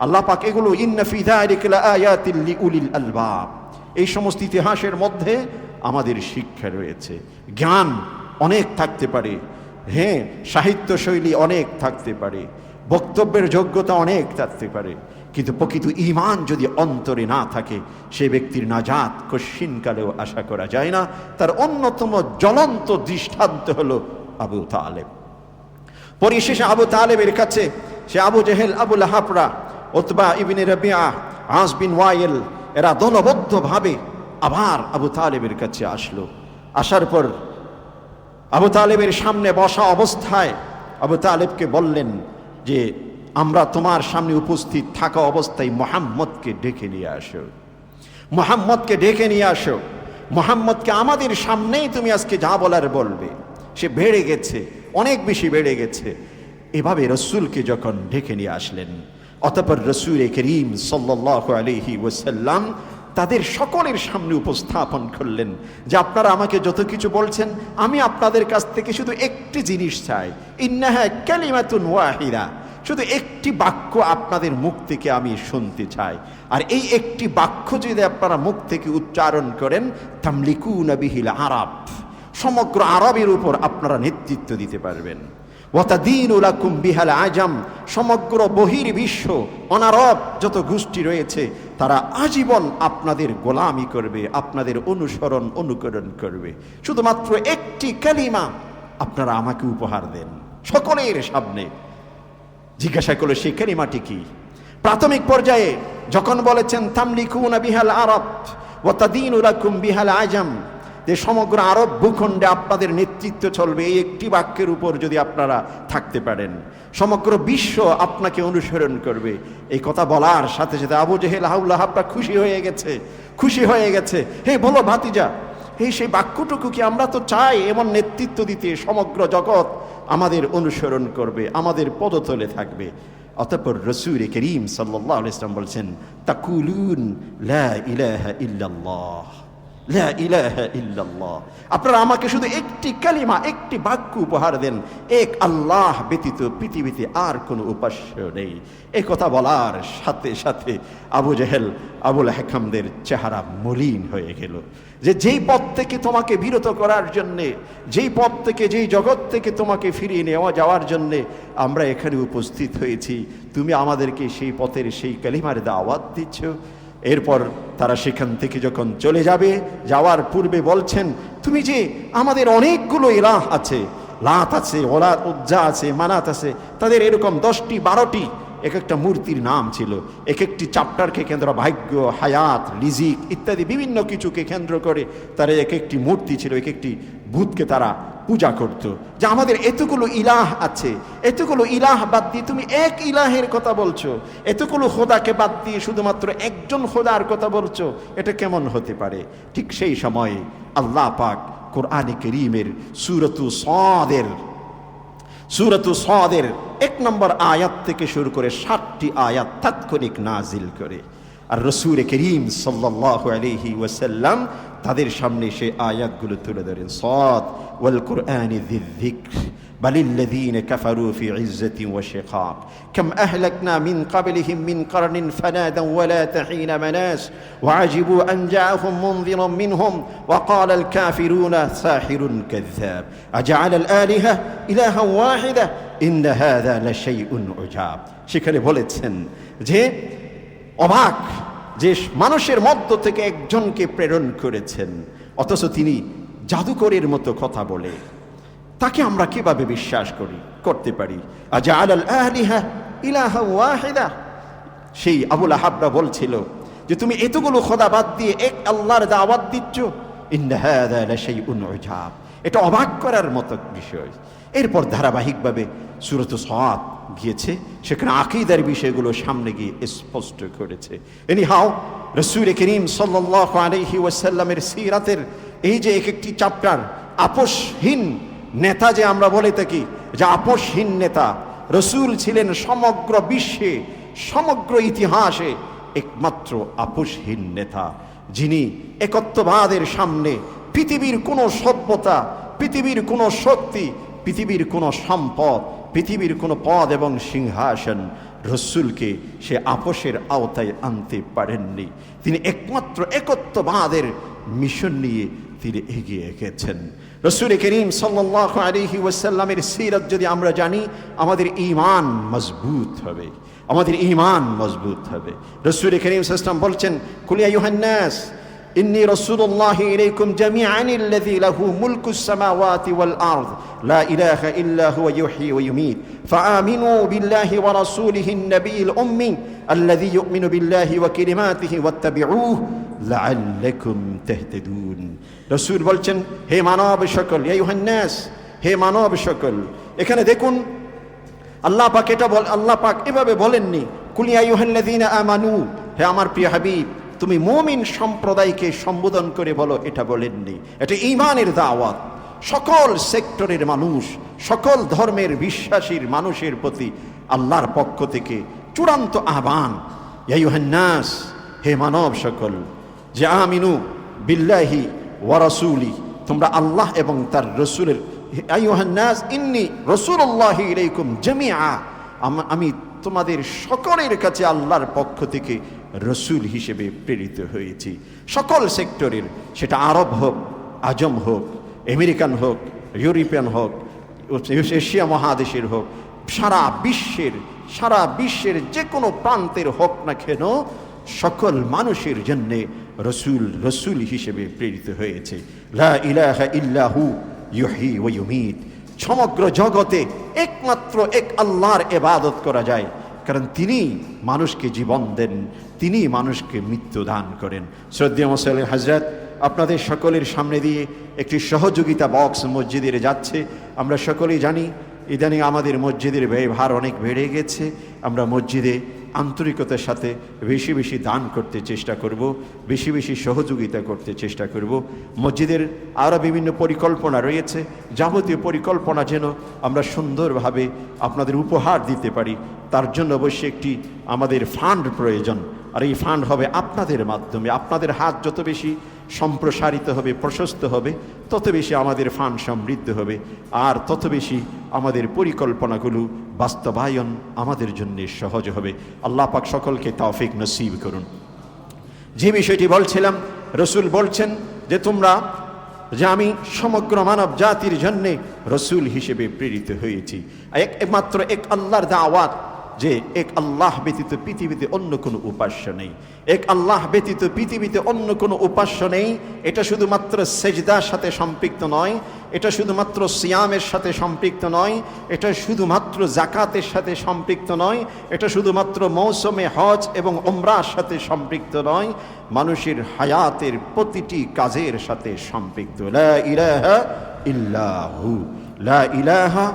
আল্লাহ পাক এগুলো ইন্না ফি যালিকা লাআয়াতিল লিউলিল আলবাব, এই সমস্ত ইতিহাসের মধ্যে আমাদের শিক্ষা রয়েছে। জ্ঞান অনেক থাকতে পারে, হ্যাঁ, সাহিত্য শৈলী অনেক থাকতে পারে, বক্তব্যের যোগ্যতা অনেক থাকতে পারে, কিন্তু প্রকৃত ঈমান যদি অন্তরে না থাকে সে ব্যক্তির নাজাত কশিনকালেও আশা করা যায় না। তার অন্যতম জ্বলন্ত দৃষ্টান্ত হলো আবু তালেব। পরিশেষে আবু তালেবের কাছে সে আবু জেহেল, আবু লাহাবরা, উতবা ইবনে রাবিআ, আস বিন ওয়াইল, এরা দলবদ্ধভাবে আবার আবু তালেবের কাছে আসলো। আসার পর আবু তালেবের সামনে বসা অবস্থায় আবু তালেবকে বললেন যে আমরা তোমার সামনে উপস্থিত থাকা অবস্থায় মুহাম্মদকে ডেকে নিয়ে আসো, মুহাম্মদকে ডেকে নিয়ে আসো, মুহাম্মদকে আমাদের সামনেই তুমি আজকে যা বলার বলবে। সে বেড়ে গেছে, অনেক বেশি বেড়ে গেছে। এভাবে রসুলকে যখন ডেকে নিয়ে আসলেন, অতঃপর রাসূল করিম সাল্লাল্লাহু আলাইহি ওয়াসাল্লাম তাদের সকলের সামনে উপস্থাপন করলেন যে আপনারা আমাকে যত কিছু বলছেন, আমি আপনাদের কাছ থেকে শুধু একটি জিনিস চাই, ইন্নাহা কালিমাতুন ওয়াহিদা, শুধু একটি বাক্য আপনাদের মুখ থেকে আমি শুনতে চাই। আর এই একটি বাক্য যদি আপনারা মুখ থেকে উচ্চারণ করেন, তামলিকুনা বিহিল আরব, সমগ্র আরবের উপর আপনারা নেতৃত্ব দিতে পারবেন। ওয়াতাদিনু লাকুম বিহাল আজাম, সমগ্র বহির্বিশ্ব অনারব যত গোষ্ঠী রয়েছে তারা আজীবন আপনাদের গোলামি করবে, আপনাদের অনুসরণ অনুকরণ করবে। শুধুমাত্র একটি কালিমা, আপনারা আমাকে উপহার দেন। সকলের সামনে জিজ্ঞাসা করলো সেই কালিমাটি কি। প্রাথমিক পর্যায়ে যখন বলেছেন তামলিকুনা বিহাল আরব ওয়া তাদিনু লাকুম বিহাল আজাম, যে সমগ্র আরব ভূখণ্ডে আপনাদের নেতৃত্ব চলবে, এই একটি বাক্যের উপর যদি আপনারা থাকতে পারেন সমগ্র বিশ্ব আপনাকে অনুসরণ করবে। এই কথা বলার সাথে সাথে আবু জেহেল হাউলাহাবটা খুশি হয়ে গেছে। হে বলো ভাতিজা, সেই বাক্যটুকু কি আমরা তো চাই এমন নেতৃত্ব দিতে, সমগ্র জগৎ আমাদের অনুসরণ করবে, আমাদের পদতলে থাকবে। অতঃপর রাসূল করিম সাল্লাল্লাহু আলাইহি ওয়াসাল্লাম বলছেন তাকুলুন লা ইলাহা ইল্লাল্লাহ, লা ইলাহা ইল্লাল্লাহ। আপনারা আমাকে শুধু একটি কালিমা, একটি বাক্য উপহার দেন, এক আল্লাহ ব্যতীত পৃথিবীতে আর কোনো উপাস্য নেই। এই কথা বলার সাথে সাথে আবু জেহেল আবুল হাকামদের চেহারা মলিন হয়ে গেল। যেই পথ থেকে তোমাকে বিরত করার জন্যে, যেই পথ থেকে, যেই জগৎ থেকে তোমাকে ফিরিয়ে নেওয়া যাওয়ার জন্যে আমরা এখানে উপস্থিত হয়েছি, তুমি আমাদেরকে সেই পথের সেই কালিমার দাওয়াত দিচ্ছ। এরপর তারা সেখান থেকে যখন চলে যাবে, যাওয়ার পূর্বে বলছেন তুমি যে আমাদের অনেকগুলো ইলাহ আছে, লাত আছে, ওলাত উজ্জা আছে, মানাত আছে, তাদের এরকম 10টি 12টি এক একটা মূর্তির নাম ছিল। এক একটি চ্যাপ্টারকে কেন্দ্র, ভাগ্য, হায়াত, রিজিক ইত্যাদি বিভিন্ন কিছুকে কেন্দ্র করে তার এক একটি মূর্তি ছিল, এক একটি ভূতকে তারা পূজা করত। যে আমাদের এতগুলো ইলাহ আছে, এতগুলো ইলাহ বাদ দিয়ে তুমি এক ইলাহের কথা বলছো, এতগুলো খোদাকে বাদ দিয়ে শুধুমাত্র একজন খোদার কথা বলছো, এটা কেমন হতে পারে? ঠিক সেই সময়ে আল্লাহ পাক কোরআনে কারীমের সূরাতু সাদের 1 নম্বর আয়াত থেকে শুরু করে 60টি আয়াত তাৎক্ষণিক নাজিল করে। আর রাসূল করিম সাল্লাল্লাহু আলাইহি ওয়াসাল্লাম তাদের সামনে সেই আয়াতগুলো তুলে ধরেন। সাদ ওয়াল কুরআনি যিযিকর বালিল্লাযীনা কাফারু ফি ইজ্জাতিন ওয়া শিকাক কাম আহলাকনা মিন ক্বাবলিহিম মিন কারনিন ফানাদাউ ওয়া লা তাহিনা মানাস ওয়া আজিবু আন জাআহুম মুনযিরুম মিনহুম ওয়া ক্বালা আল কাফিরুনা সাহিরুন কাযযাব আজআলা আল আলিহা ইলাহান ওয়াহিদা ইন্না হাযা লাশাইউন উজাব। সেখানে বলেছেন যে অবাক যে মানুষের মধ্য থেকে একজনকে প্রেরণ করেছেন, অথচ তিনি জাদুকরের মতো কথা বলে, তাকে আমরা কিভাবে বিশ্বাস করতে পারি? আজআলাল আলিহা ইলাহা ওয়াহিদা। সেই আবুল আহাবরা বলছিল যে তুমি এতগুলো খোদা বাদ দিয়ে এক আল্লাহর দাওয়াত দিচ্ছ, ইন্না হাযা লাশাইউন উজাব, এটা অবাক করার মতো বিষয়। এরপর ধারাবাহিকভাবে সূরাতুস সাদ গিয়েছে, সেখানে আকীদার বিষয়গুলো সামনে গিয়ে স্পষ্ট করেছে। এনিহাও রাসূল করিম সাল্লাল্লাহু আলাইহি ওয়াসাল্লামের সিরাতের এই যে এক একটি চ্যাপ্টার, আপোষহীন নেতা যে আমরা বলে থাকি, যে আপোষহীন নেতা, রাসূল ছিলেন সমগ্র বিশ্বে, সমগ্র ইতিহাসে একমাত্র আপোষহীন নেতা, যিনি একত্ববাদের সামনে পৃথিবীর কোনো সভ্যতা, পৃথিবীর কোনো শক্তি, পৃথিবীর কোনো সম্পদ, পৃথিবীর কোনো পদ এবং সিংহাসন রাসূলকে সে আপোষের আওতায় আনতে পারেননি। তিনি একমাত্র একত্ববাদের মিশন নিয়ে তিনি এগিয়ে গেছেন। রাসূল করিম সাল্লাল্লাহু আলাইহি ওয়াসাল্লামের সিরাত যদি আমরা জানি, আমাদের ঈমান মজবুত হবে, আমাদের ঈমান মজবুত হবে। রাসূল করিম সাল্লাল্লাহু আলাইহি ওয়াসাল্লাম বলছেন কুল ইয়া আইয়ুহান নাস ইন্নী রাসূলুল্লাহি ইলাইকুম জামিআন আল্লাযী লাহু মুলকুস সামাওয়াতি ওয়াল আরদ লা ইলাহা ইল্লা হুয়া ইউহয়ী ওয়া ইউমীত ফাআমিনু বিল্লাহি ওয়া রাসূলিহিন নাবিয়্যিল উম্মি আল্লাযী ইউমিনু বিল্লাহি ওয়া কালিমাতিহি ওয়াত্তাবিউহু লাআল্লাকুম তাহতাদুন। রাসূল বলছেন হে মানব সকল, ইয়া আইয়ুহান নাস, হে মানব সকল। এখানে দেখুন আল্লাহ পাক আল্লাহ পাক এভাবে বলেননি কুল ইয়া আইয়ুহাল্লাযীনা আমানু, হে আমার প্রিয় হাবিব তুমি মুমিন সম্প্রদায়কে সম্বোধন করে বলো, এটা বলেননি। এটা ঈমানের দাওয়াত, সকল সেক্টরের মানুষ, সকল ধর্মের বিশ্বাসীর মানুষের প্রতি আল্লাহর পক্ষ থেকে চূড়ান্ত আহ্বান। ইয়া আইয়ুহান নাস, হে মানব সকল, যে আমিনু বিল্লাহি ওয়া রাসূলি, তোমরা আল্লাহ এবং তার রাসূলের, আইয়ুহান নাস ইন্নী রাসূলুল্লাহি ইলাইকুম জামিআ, আমি তোমাদের সকলের কাছে আল্লাহর পক্ষ থেকে রাসূল হিসেবে প্রেরিত হয়েছি। সকল সেক্টরের, সেটা আরব হোক, আজম হোক, আমেরিকান হোক, ইউরোপিয়ান হোক, এশিয়া মহাদেশের হোক, সারা বিশ্বের যে কোনো প্রান্তের হোক না কেন, সকল মানুষের জন্য রাসূল হিসেবে প্রেরিত হয়েছে। লা ইলাহা ইল্লা হু ইউহয়ী ওয়া ইউমীত, সমগ্র জগতে একমাত্র এক আল্লাহর ইবাদত করা যায়, কারণ তিনি মানুষকে জীবন দেন, তিনি মানুষকে মৃত্যু দান করেন। শ্রদ্ধেয় মুসল্লি হযরত, আপনাদের সকলের সামনে দিয়ে একটি সহযোগিতা বক্স মসজিদের যাচ্ছে। আমরা সকলেই জানি ইদানিং আমাদের মসজিদের ব্যয়ভার অনেক বেড়ে গেছে। আমরা মসজিদে আন্তরিকতার সাথে বেশি বেশি দান করতে চেষ্টা করব, বেশি বেশি সহযোগিতা করতে চেষ্টা করব। মসজিদের আরও বিভিন্ন পরিকল্পনা রয়েছে, যাবতীয় পরিকল্পনা যেন আমরা সুন্দরভাবে আপনাদের উপহার দিতে পারি, তার জন্য অবশ্যই একটি আমাদের ফান্ড প্রয়োজন। আর এই ফান্ড হবে আপনাদের মাধ্যমে। আপনাদের হাত যত বেশি সম্প্রসারিত হবে, প্রশস্ত হবে, তত বেশি আমাদের ফান্ড সমৃদ্ধ হবে, আর তত বেশি আমাদের পরিকল্পনাগুলো বাস্তবায়ন আমাদের জন্য সহজ হবে। আল্লাহ পাক সকলকে তৌফিক নসিব করুন। যে বিষয়টি বলছিলাম, রসুল বলছেন যে আমি সমগ্র মানব জাতির জন্যে রসুল হিসেবে প্রেরিত হয়েছি। একমাত্র এক আল্লাহর দাওয়াত, যে এক আল্লাহ ব্যতীত পৃথিবীতে অন্য কোনো উপাস্য নেই। এক আল্লাহ ব্যতীত পৃথিবীতে অন্য কোনো উপাস্য নেই। এটা শুধুমাত্র সেজদার সাথে সম্পৃক্ত নয়, এটা শুধুমাত্র সিয়ামের সাথে সম্পৃক্ত নয়, এটা শুধুমাত্র জাকাতের সাথে সম্পৃক্ত নয়, এটা শুধুমাত্র মৌসুমে হজ এবং উমরার সাথে সম্পৃক্ত নয়, মানুষের হায়াতের প্রতিটি কাজের সাথে সম্পৃক্ত। লা ইলাহা ইল্লাহু, লা ইলাহা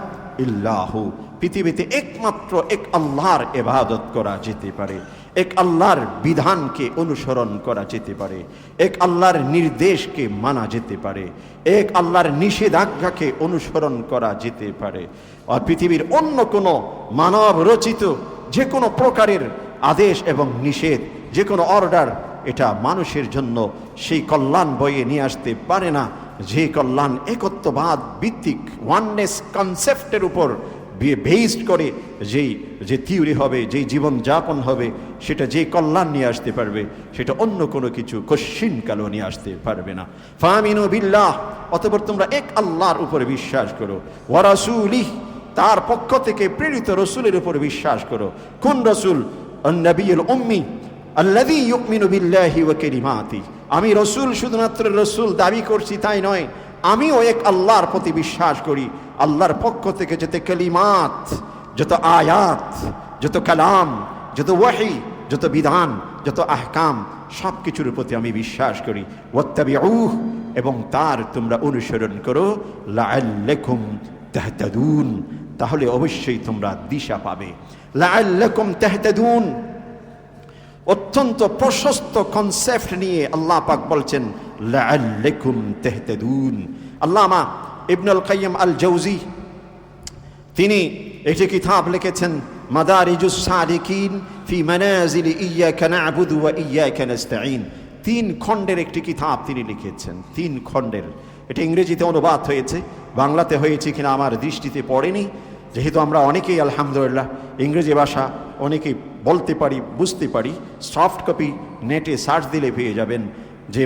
ইল্লাহু। পৃথিবীতে একমাত্র এক আল্লাহর ইবাদত করা যেতে পারে, এক আল্লাহর বিধানকে অনুসরণ করা যেতে পারে, এক আল্লাহর নির্দেশকে মানা যেতে পারে, এক আল্লাহর নিষেধাজ্ঞাকে অনুসরণ করা যেতে পারে। আর পৃথিবীর অন্য কোনো মানব রচিত যে কোনো প্রকারের আদেশ এবং নিষেধ, যে কোনো অর্ডার, এটা মানুষের জন্য সেই কল্যাণ বয়ে নিয়ে আসতে পারে না যে কল্যাণ একত্ববাদ ভিত্তিক ওয়াননেস কনসেপ্টের উপর বেসড করে যে থিওরি হবে, যেই জীবনযাপন হবে, সেটা যে কল্যাণ নিয়ে আসতে পারবে, সেটা অন্য কোনো কিছু কশ্চিনকালও নিয়ে আসতে পারবে না। ফামিনু বিল্লাহ, অতঃপর তোমরা এক আল্লাহর উপরে বিশ্বাস করো, ওয়া রাসূলিহি, তার পক্ষ থেকে প্রেরিত রসুলের উপর বিশ্বাস করো। কোন রসুল? আন-নবিয়ুল উম্মি আল্লাযী ইউমিনু বিল্লাহি ওয়া কালিমাতিহি। আমি রসুল, শুধুমাত্র রসুল দাবি করছি তাই নয়, আমিও এক আল্লাহর প্রতি বিশ্বাস করি। আল্লাহর পক্ষ থেকে যত কালিমাত, যত আয়াত, যত কালাম, যত ওয়াহি, যত বিধান, যত আহকাম, সব কিছুর প্রতি আমি বিশ্বাস করি। ওয়াত্তাবিউহ, এবং তার তোমরা অনুসরণ করো। লাআল্লাকুম তাহতাদুন, তাহলে অবশ্যই তোমরা দিশা পাবে। লাআল্লাকুম তাহতাদুন, অত্যন্ত প্রশস্ত কনসেপ্ট নিয়ে আল্লাহ পাক বলছেন লাআল্লাকুম তাহতাদুন। আল্লামা ইবনুল কাইয়্যিম আল জাওজি, তিনি একটি কিতাব লিখেছেন, মাদারিজুস সালিকিন ফি মানাজিল ইয়াকা না'বুদু ওয়া ইয়াকা নাস্তাঈন। 3 খণ্ডের একটি কিতাব তিনি লিখেছেন, 3 খণ্ডের। এটা ইংরেজিতে অনুবাদ হয়েছে, বাংলাতে হয়েছে কিনা আমার দৃষ্টিতে পড়েনি। যেহেতু আমরা অনেকেই আলহামদুলিল্লাহ ইংরেজি ভাষা অনেকেই বলতে পারি, বুঝতে পারি, সফট কপি নেটে সার্চ দিলে পেয়ে যাবেন যে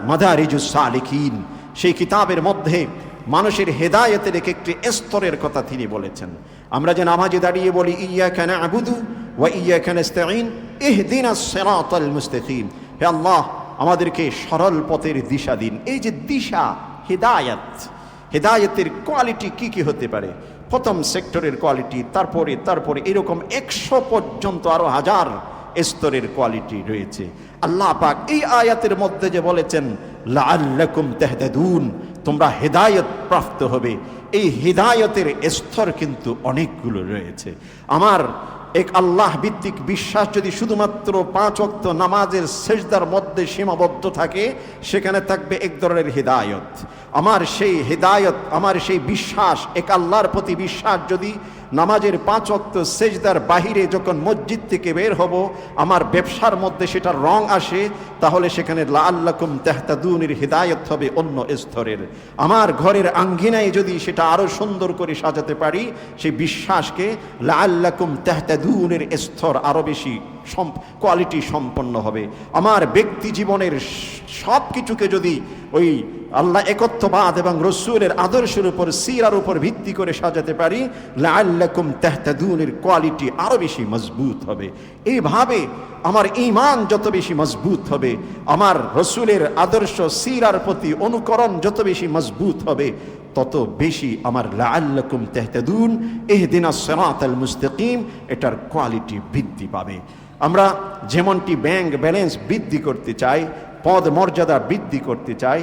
মাদারিজুস সালিকিন। সেই কিতাবের মধ্যে মানুষের হেদায়েতের একটি স্তরের কথা তিনি বলেছেন। আমরা যে নামাজে দাঁড়িয়ে বলি ইয়াকা না'বুদু ওয়া ইয়াকা নাস্তাঈন ইহদিনাস সিরাতাল মুস্তাকিম, হে আল্লাহ আমাদেরকে সরল পথের দিশা দিন। এই যে দিশা, হেদায়েত, হেদায়েতের কোয়ালিটি কি কি হতে পারে? প্রথম সেক্টরের কোয়ালিটি, তারপরে এরকম 100 পর্যন্ত আরো 1000 স্তরের কোয়ালিটি রয়েছে। আল্লাহ পাক এই আয়াতের মধ্যে যে বলেছেন লাআল্লাকুম তাহতাদুন, তোমরা হেদায়েত প্রাপ্ত হবে, এই হেদায়েতের স্তর কিন্তু অনেকগুলো রয়েছে। আমার এক আল্লাহ ভিত্তিক বিশ্বাস যদি শুধুমাত্র 5 ওয়াক্ত নামাজের সেজদার মধ্যে সীমাবদ্ধ থাকে, সেখানে থাকবে এক ধরনের হেদায়েত। আমার সেই হেদায়েত, আমার সেই বিশ্বাস, এক আল্লাহর প্রতি বিশ্বাস যদি নামাজের 5 ওয়াক্ত সেজদার বাহিরে যখন মসজিদ থেকে বের হব, আমার ব্যবসার মধ্যে সেটার রং আসে, তাহলে সেখানে লাআল্লাকুম তাহতাদুনের হেদায়েত হবে অন্য স্তরের। আমার ঘরের আঙ্গিনায় যদি সেটা আরো সুন্দর করে সাজাতে পারি, সেই বিশ্বাসকে লাআল্লাকুম তাহতাদুনের স্তর আরো বেশি কোয়ালিটি সম্পন্ন হবে। আমার ব্যক্তি জীবনের সব কিছুকে যদি ওই আল্লাহ একত্ববাদ এবং রসূলের আদর্শের উপর, সিরার উপর ভিত্তি করে সাজাতে পারি, লাআল্লাকুম তাহতাদুনের কোয়ালিটি আরো বেশি মজবুত হবে। এইভাবে আমার ঈমান যত বেশি মজবুত হবে, আমার রসূলের আদর্শ সিরার প্রতি অনুকরণ যত বেশি মজবুত হবে, তত বেশি আমার লাআল্লাকুম তাহতাদুন ইহদিনাস সিরাতাল মুস্তাকিম এটার কোয়ালিটি বৃদ্ধি পাবে। আমরা যেমনটি ব্যাংক ব্যালেন্স বৃদ্ধি করতে চাই, পদ মর্যাদা বৃদ্ধি করতে চাই,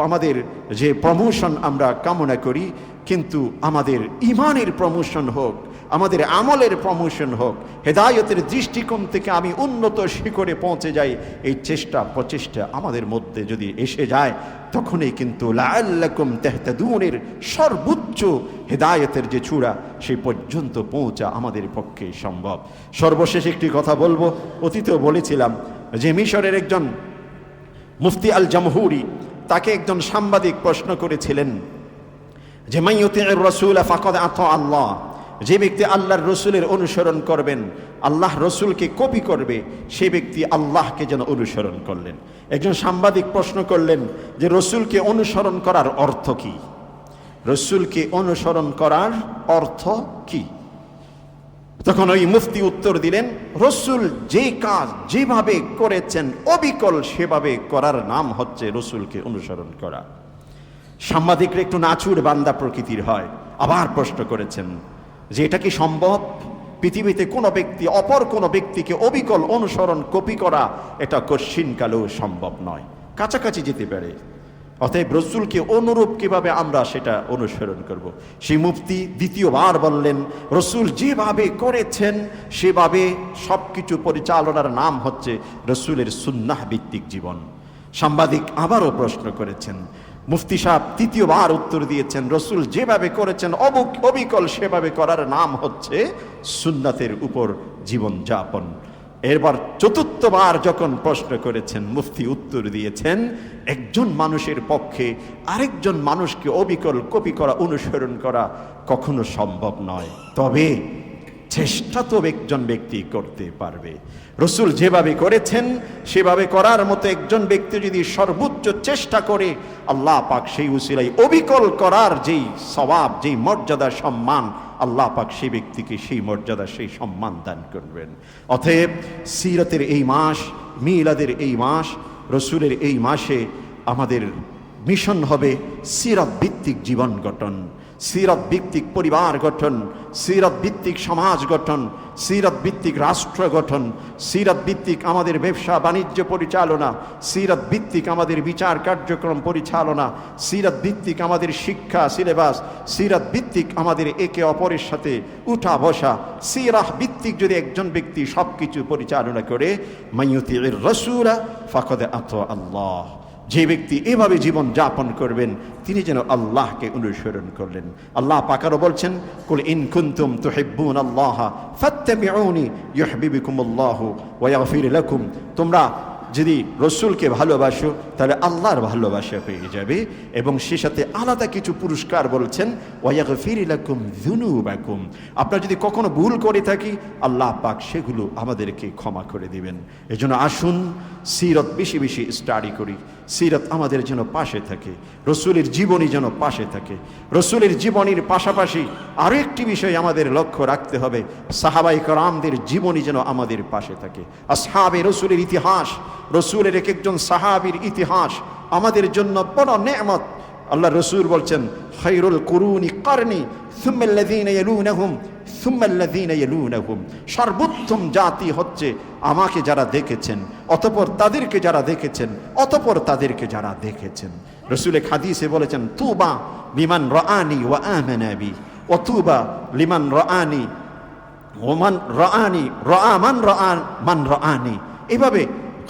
আমাদের যে প্রমোশন আমরা কামনা করি, কিন্তু আমাদের ইমানের প্রমোশন হোক, আমাদের আমলের প্রমোশন হোক, হেদায়েতের দৃষ্টিকোণ থেকে আমি উন্নত শিখরে পৌঁছে যাই, এই চেষ্টা প্রচেষ্টা আমাদের মধ্যে যদি এসে যায়, তখনই কিন্তু লাআল্লাকুম তাহতাদুনের সর্বোচ্চ হেদায়েতের যে চূড়া সেই পর্যন্ত পৌঁছা আমাদের পক্ষে সম্ভব। সর্বশেষ একটি কথা বলবো, অতীতেও বলেছিলাম যে মিশরের একজন মুফতি আল জামহুরি, তাকে একজন সাংবাদিক প্রশ্ন করেছিলেন যে মান ইউতিউর রাসূল ফাকাদ আতা আল্লাহ, যে ব্যক্তি আল্লাহর রসুলের অনুসরণ করবেন, আল্লাহ রসুলকে কপি করবে, সে ব্যক্তি আল্লাহকে যেন অনুসরণ করলেন। একজন সাংবাদিক প্রশ্ন করলেন যে রসুলকে অনুসরণ করার অর্থ কি? রসুলকে অনুসরণ করার অর্থ কি? তখন ওই মুফতি উত্তর দিলেন, রসুল যে কাজ যেভাবে করেছেন অবিকল সেভাবে করার নাম হচ্ছে রসুলকে অনুসরণ করা। সাংবাদিকরা একটু নাচুর বান্দা প্রকৃতির হয়, আবার প্রশ্ন করেছেন যে এটা কি সম্ভব? পৃথিবীতে কোনো ব্যক্তি অপর কোনো ব্যক্তিকে অবিকল অনুসরণ কপি করা এটা কশ্চিনকালেও সম্ভব নয়, কাছাকাছি যেতে পারে। অতএব রসুলকে অনুরূপ কিভাবে আমরা সেটা অনুসরণ করব? সেই মুফতি দ্বিতীয়বার বললেন, রসুল যেভাবে করেছেন সেভাবে সব কিছু পরিচালনার নাম হচ্ছে রসুলের সুন্নাহ ভিত্তিক জীবন। সাংবাদিক আবারও প্রশ্ন করেছেন, মুফতি সাহেব তৃতীয়বার উত্তর দিয়েছেন, রসুল যেভাবে করেছেন অবিকল সেভাবে করার নাম হচ্ছে সুন্নাতের উপর জীবন যাপন। এরপর চতুর্থবার যখন প্রশ্ন করেছেন, মুফতি উত্তর দিয়েছেন, একজন মানুষের পক্ষে আরেকজন মানুষকে অবিকল কপি করা, অনুসরণ করা কখনো সম্ভব নয়, তবে চেষ্টা তো একজন ব্যক্তি করতে পারবে। রসুল যেভাবে করেছেন সেভাবে করার মতো একজন ব্যক্তি যদি সর্বোচ্চ চেষ্টা করে, আল্লাহ পাক সেই উসিলায় অবিকল করার যেই সওয়াব, যেই মর্যাদা, সম্মান, আল্লাহ পাক সেই ব্যক্তিকে সেই মর্যাদা, সেই সম্মান দান করবেন। অতএব সিরাতের এই মাস, মিলাদের এই মাস, রসুলের এই মাসে আমাদের মিশন হবে সিরাত ভিত্তিক জীবন গঠন, সিরাত ভিত্তিক পরিবার গঠন, সিরাত ভিত্তিক সমাজ গঠন, সিরাত ভিত্তিক রাষ্ট্র গঠন, সিরাত ভিত্তিক আমাদের ব্যবসা বাণিজ্য পরিচালনা, সিরাত ভিত্তিক আমাদের বিচার কার্যক্রম পরিচালনা, সিরাত ভিত্তিক আমাদের শিক্ষা সিলেবাস, সিরাত ভিত্তিক আমাদের একে অপরের সাথে উঠা বসা, সিরাহ ভিত্তিক যদি একজন ব্যক্তি সব কিছু পরিচালনা করে, মাইয়ুতির রাসূলা ফাকাদ আতা আল্লাহ, যে ব্যক্তি এভাবে জীবন যাপন করবেন তিনি যেন আল্লাহকে অনুসরণ করলেন। আল্লাহ পাক আরো বলছেন, কুল ইন কুনতুম তুহিব্বুনাল্লাহ ফাত্তাবিউনি ইউহিব্বুকুমুল্লাহু ওয়া ইয়াগফির লাকুম, তোমরা যদি রসুলকে ভালোবাসো তাহলে আল্লাহর ভালোবাসা পেয়ে যাবে, এবং সে সাথে আলাদা কিছু পুরস্কার বলছেন, ওয়া ইয়াগফির লাকুম যুনুবাকুম, আপনারা যদি কখনো ভুল করে থাকি আল্লাহ পাক সেগুলো আমাদেরকে ক্ষমা করে দিবেন। এজন্য আসুন সিরত বেশি বেশি স্টাডি করি, সিরত আমাদের যেন পাশে থাকে, রসুলের জীবনী যেন পাশে থাকে। রসুলের জীবনীর পাশাপাশি আরও একটি বিষয় আমাদের লক্ষ্য রাখতে হবে, সাহাবায়ে কেরামদের জীবনী যেন আমাদের পাশে থাকে। আসহাবে রসুলের ইতিহাস, রসুলের এক একজন সাহাবীর ইতিহাস আমাদের জন্য বড় নেয়ামত। আল্লাহ রসুল বলছেন, খায়রুল কুরুনি কারনি সুম্মাল্লাযীনা ইয়ালুনাহুম সুম্মাল্লাযীনা ইয়ালুনাহুম, সর্বোত্তম জাতি হচ্ছে আমাকে যারা দেখেছেন, অতঃপর তাদেরকে যারা দেখেছেন, অতঃপর তাদেরকে যারা দেখেছেন। রসুল এক হাদিসে বলেছেন, তুবা লিমান রাআনি ওয়া আমানা বি ওয়া তুবা লিমান রাআনি ওয়া মান রাআনি রাআ মান রাআনি। এভাবে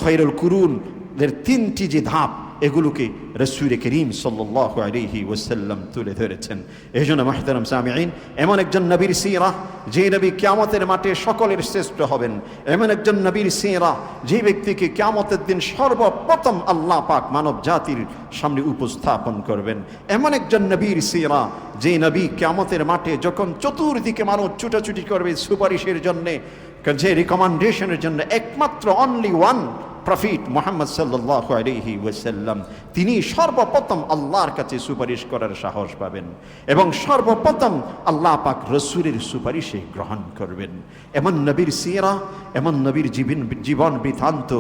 খায়রুল কুরুনের তিনটি যে ধাপ, এগুলোকে রাসূল করিম সাল্লাল্লাহু আলাইহি ওয়াসাল্লাম তুলে ধরেছেন। এজন্য মুহতারাম সামিঈন, এমন একজন নবীর সিরাহ যে নবী কিয়ামতের মাঠে সকলের শ্রেষ্ঠ হবেন, এমন একজন নবীর সিরাহ যে ব্যক্তিকে কিয়ামতের দিন সর্বপ্রথম আল্লাহ পাক মানব জাতির সামনে উপস্থাপন করবেন, এমন একজন নবীর সিরাহ যে নবী কিয়ামতের মাঠে যখন চতুর্দিকে মানুষ ছুটাছুটি করবে সুপারিশের জন্যে, যে রিকমেন্ডেশনের জন্য, একমাত্র অনলি ওয়ান প্রফিট মুহাম্মদ সাল্লাল্লাহু আলাইহি ওয়াসাল্লাম, তিনি সর্বপ্রথম আল্লাহর কাছে সুপারিশ করার সাহস পাবেন, এবং সর্বপ্রথম আল্লাহ পাক রসুলের সুপারিশে গ্রহণ করবেন। এমন নবীর সিরাহ, এমন নবীর জীবন বৃত্তান্ত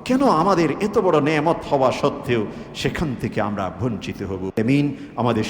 কেন আমাদের এত বড় নেয়ামত হওয়া সত্ত্বেও সেখান থেকে আমরা বঞ্চিত হব? আমিন। আমাদের